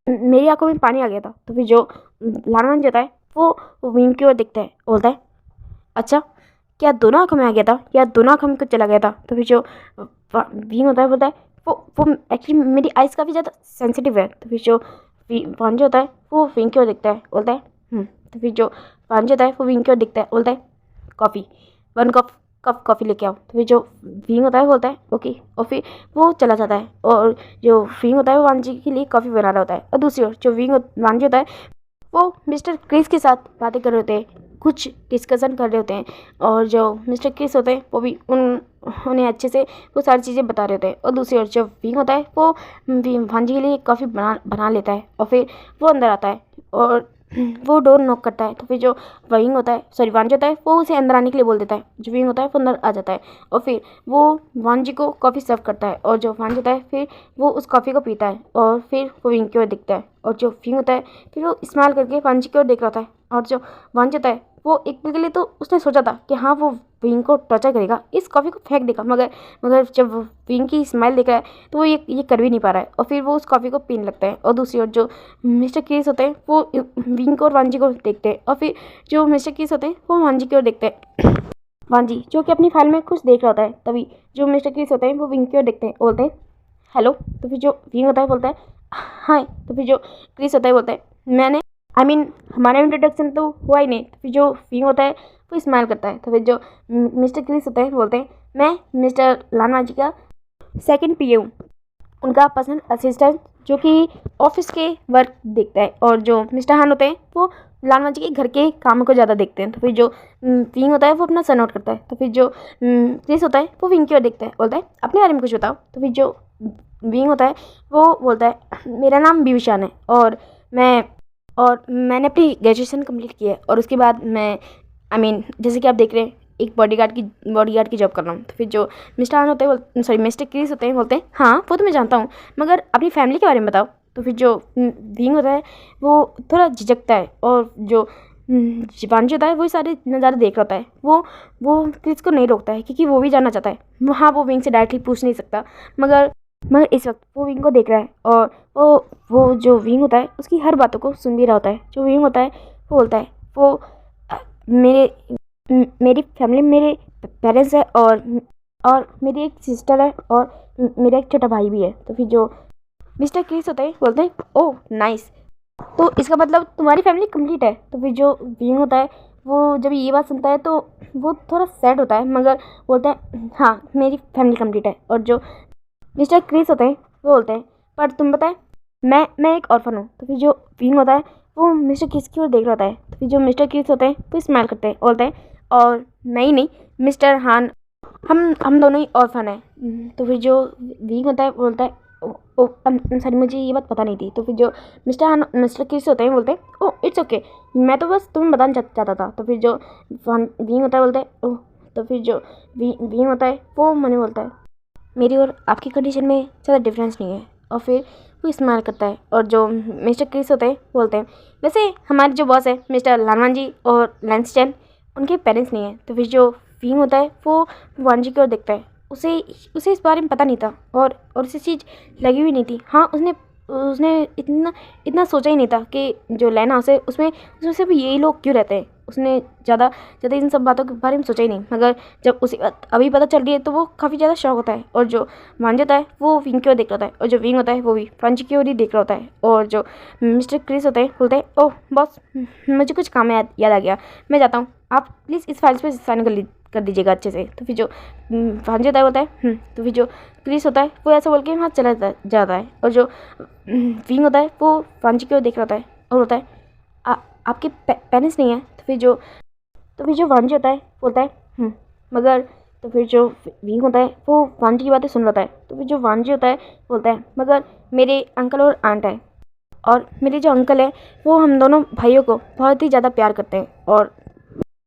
मेरी आंखों में पानी आ गया था। तो फिर जो लानवान होता है वो विंग की ओर देखता है बोलता है अच्छा क्या दोनों आंखों में आ गया था या दोनों आंखों में कुछ चला गया था। तो फिर जो विंग होता है बोलता है वो एक्चुअली मेरी आइज़ काफ़ी ज़्यादा सेंसिटिव है। तो फिर जो वांजी होता है वो विंग की ओर देखता है बोलता है तो फिर जो वांजी होता है वो विंग की ओर देखता है बोलता है कॉफ़ी 1 कप कॉफ़ी लेके आओ। तो फिर जो विंग होता है बोलता है ओके। और फिर वो चला जाता है और जो विंग होता है वो वांजी के लिए कॉफ़ी बना रहा होता है। और दूसरी ओर जो वांजी होता है वो मिस्टर क्रिस के साथ बातें कर रहे होते हैं, कुछ डिस्कशन कर रहे होते हैं। और जो मिस्टर क्रिस होते हैं वो भी उन्हें अच्छे से वो सारी चीज़ें बता रहे होते हैं। और दूसरी ओर जो विंग होता है वो भांजी के लिए कॉफ़ी बना लेता है। और फिर वो अंदर आता है और वो डोर नॉक करता है। तो फिर जो विंग होता है वांजी होता है वो उसे अंदर आने के लिए बोल देता है। जो विंग होता है वो अंदर आ जाता है और फिर वो वांजी को कॉफ़ी सर्व करता है। और जो वांजी होता है फिर वो उस कॉफ़ी को पीता है और फिर वो विंग की ओर दिखता है। और जो विंग होता है फिर वो स्माइल करके वांजी की ओर देख रहा था। और जो वांजी होता है वो एक पल के लिए तो उसने सोचा था कि हाँ वो विंग को टॉर्चर करेगा, इस कॉफ़ी को फेंक देगा, मगर जब विंग की स्माइल देख रहा है तो वो ये कर भी नहीं पा रहा है। और फिर वो उस कॉफ़ी को पीने लगता है। और दूसरी ओर जो मिस्टर क्रिस होते हैं वो विंग को और वांजी को देखते हैं। और फिर जो मिस्टर क्रिस होते हैं वो वांजी की ओर देखते हैं, वांजी जो कि अपनी फाइल में कुछ देख रहा होता है। तभी जो मिस्टर क्रिस होते हैं वो विंग की ओर देखते हैं, बोलते हैं हेलो। तो फिर जो विंग होता है बोलता है हाय। तो फिर जो क्रिस होता है बोलता है हमारा इंट्रोडक्शन तो हुआ ही नहीं। तो फिर जो विंग होता है वो स्माइल करता है। तो फिर जो मिस्टर क्रिस होता है बोलते हैं मैं मिस्टर लानवाजी का सेकंड पीए हूँ, उनका पर्सनल असिस्टेंट जो कि ऑफिस के वर्क देखता है, और जो मिस्टर हान होते हैं वो लालमा जी के घर के कामों को ज़्यादा देखते हैं। तो फिर जो विंग होता है वो अपना सन आउट करता है। तो फिर जो क्रिस होता है वो विंग की ओर देखता है, बोलता है अपने बारे में कुछ बताओ। तो फिर जो विंग होता है वो बोलता है मेरा नाम बिविशान है, और मैंने अपनी ग्रेजुएशन कंप्लीट की है, और उसके बाद मैं जैसे कि आप देख रहे हैं एक बॉडीगार्ड की जॉब कर रहा हूँ। तो फिर जो मिस्टर हान होते हैं सॉरी मिस्टर क्रिस होते हैं बोलते हैं हाँ वो तो मैं जानता हूँ, मगर अपनी फैमिली के बारे में बताओ। तो फिर जो विंग होता है वो थोड़ा झिझकता है, और जो शिवांशी होता है वो सारे नज़ारे देख रहा होता है। वो क्रिस को नहीं रोकता है क्योंकि वो भी जानना चाहता है। हाँ वो विंग से डायरेक्टली पूछ नहीं सकता, मगर इस वक्त वो विंग को देख रहा है, और वो जो विंग होता है उसकी हर बातों को सुन भी रहा होता है। जो विंग होता है वो बोलता है वो मेरी फैमिली में मेरे पेरेंट्स है, और मेरी एक सिस्टर है, और मेरा एक छोटा भाई भी है। तो फिर जो मिस्टर क्रिस होते हैं बोलते हैं ओह नाइस, तो इसका मतलब तुम्हारी फैमिली कंप्लीट है। तो फिर जो विंग होता है वो जब ये बात सुनता है तो वो थोड़ा सैड होता है, मगर बोलता है हाँ मेरी फैमिली कंप्लीट है। और जो मिस्टर क्रिस होते हैं वो बोलते हैं पर तुम बताए मैं एक ऑर्फन हूँ। तो फिर जो विंग होता है वो मिस्टर क्रिस की ओर देख रहा होता है। तो फिर जो मिस्टर क्रिस होते हैं वो स्माइल करते हैं, बोलते हैं और मैं ही नहीं मिस्टर हान, हम दोनों ही ऑर्फन हैं। तो फिर जो विंग होता है बोलता है ओ सॉरी मुझे ये बात पता नहीं थी। तो फिर जो मिस्टर क्रिस होते हैं बोलते हैं ओह इट्स ओके, मैं तो बस तुम्हें बताना चाहता था। तो फिर जो विंग होता है बोलता है ओह। तो फिर जो विंग होता है वो मने बोलता है मेरी और आपकी कंडीशन में ज़्यादा डिफरेंस नहीं है, और फिर वो स्माइल करता है। और जो मिस्टर क्रिस होते हैं बोलते हैं वैसे हमारे जो बॉस है मिस्टर लानवान जी और लैंस चैन उनके पेरेंट्स नहीं है। तो फिर जो विंग होता है वो वान जी की ओर देखता है, उसे इस बारे में पता नहीं था, और उसे चीज़ लगी भी नहीं थी। हाँ उसने इतना सोचा ही नहीं था कि जो लैन हाउस है उसमें सिर्फ यही लोग क्यों रहते हैं। उसने ज़्यादा इन सब बातों के बारे में सोचा ही नहीं, मगर जब उसे अभी पता चल रही है तो वो काफ़ी ज़्यादा शौक होता है। और जो वांजी होता है वो विंग की ओर देख रहा होता है, और जो विंग होता है वो भी वांजी की ओर ही देख रहा होता है। और जो मिस्टर क्रिस होते हैं बोलते हैं ओह बॉस मुझे कुछ काम याद आ गया, मैं जाता हूँ, आप प्लीज़ इस फाइल्स पर साइन कर दीजिएगा अच्छे से। तो फिर जो वांजी होता है बोलता है तो फिर जो क्रिस होता है वो ऐसा बोल के वहाँ चला जाता है। और जो विंग होता है वो वांजी की ओर देख रहा होता है और बोलता है आपके पेरेंट्स नहीं है। तो फिर जो वांजी होता है बोलता है मगर तो फिर जो विंग होता है वो वांजी की बातें सुन रहा है। तो फिर जो वांजी होता है बोलता है मगर मेरे अंकल और आंट है, और मेरे जो अंकल है वो हम दोनों भाइयों को बहुत ही ज़्यादा प्यार करते हैं,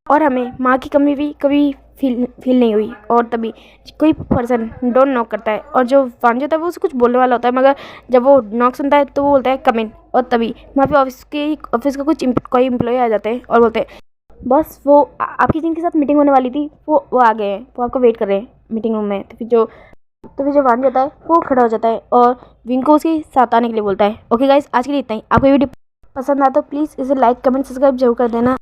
और हमें माँ की कमी भी कभी फील नहीं हुई। और तभी कोई पर्सन डोर नॉक करता है, और जो वांजी होता है वो उसे कुछ बोलने वाला होता है, मगर जब वो नॉक सुनता है तो वो बोलता है कम इन। और तभी वहाँ पे ऑफिस का कोई एम्प्लॉय आ जाते हैं और बोलते हैं बस वो आपकी जिनके साथ मीटिंग होने वाली थी वो आ गए हैं, वो आपको वेट कर रहे हैं मीटिंग रूम में। तो फिर जो वांजी होता है वो खड़ा हो जाता है और विंग को उसके साथ आने के लिए बोलता है। ओके गाइस आज के लिए इतना ही। आपको ये वीडियो पसंद आया तो प्लीज़ इसे लाइक कमेंट सब्सक्राइब जरूर कर देना।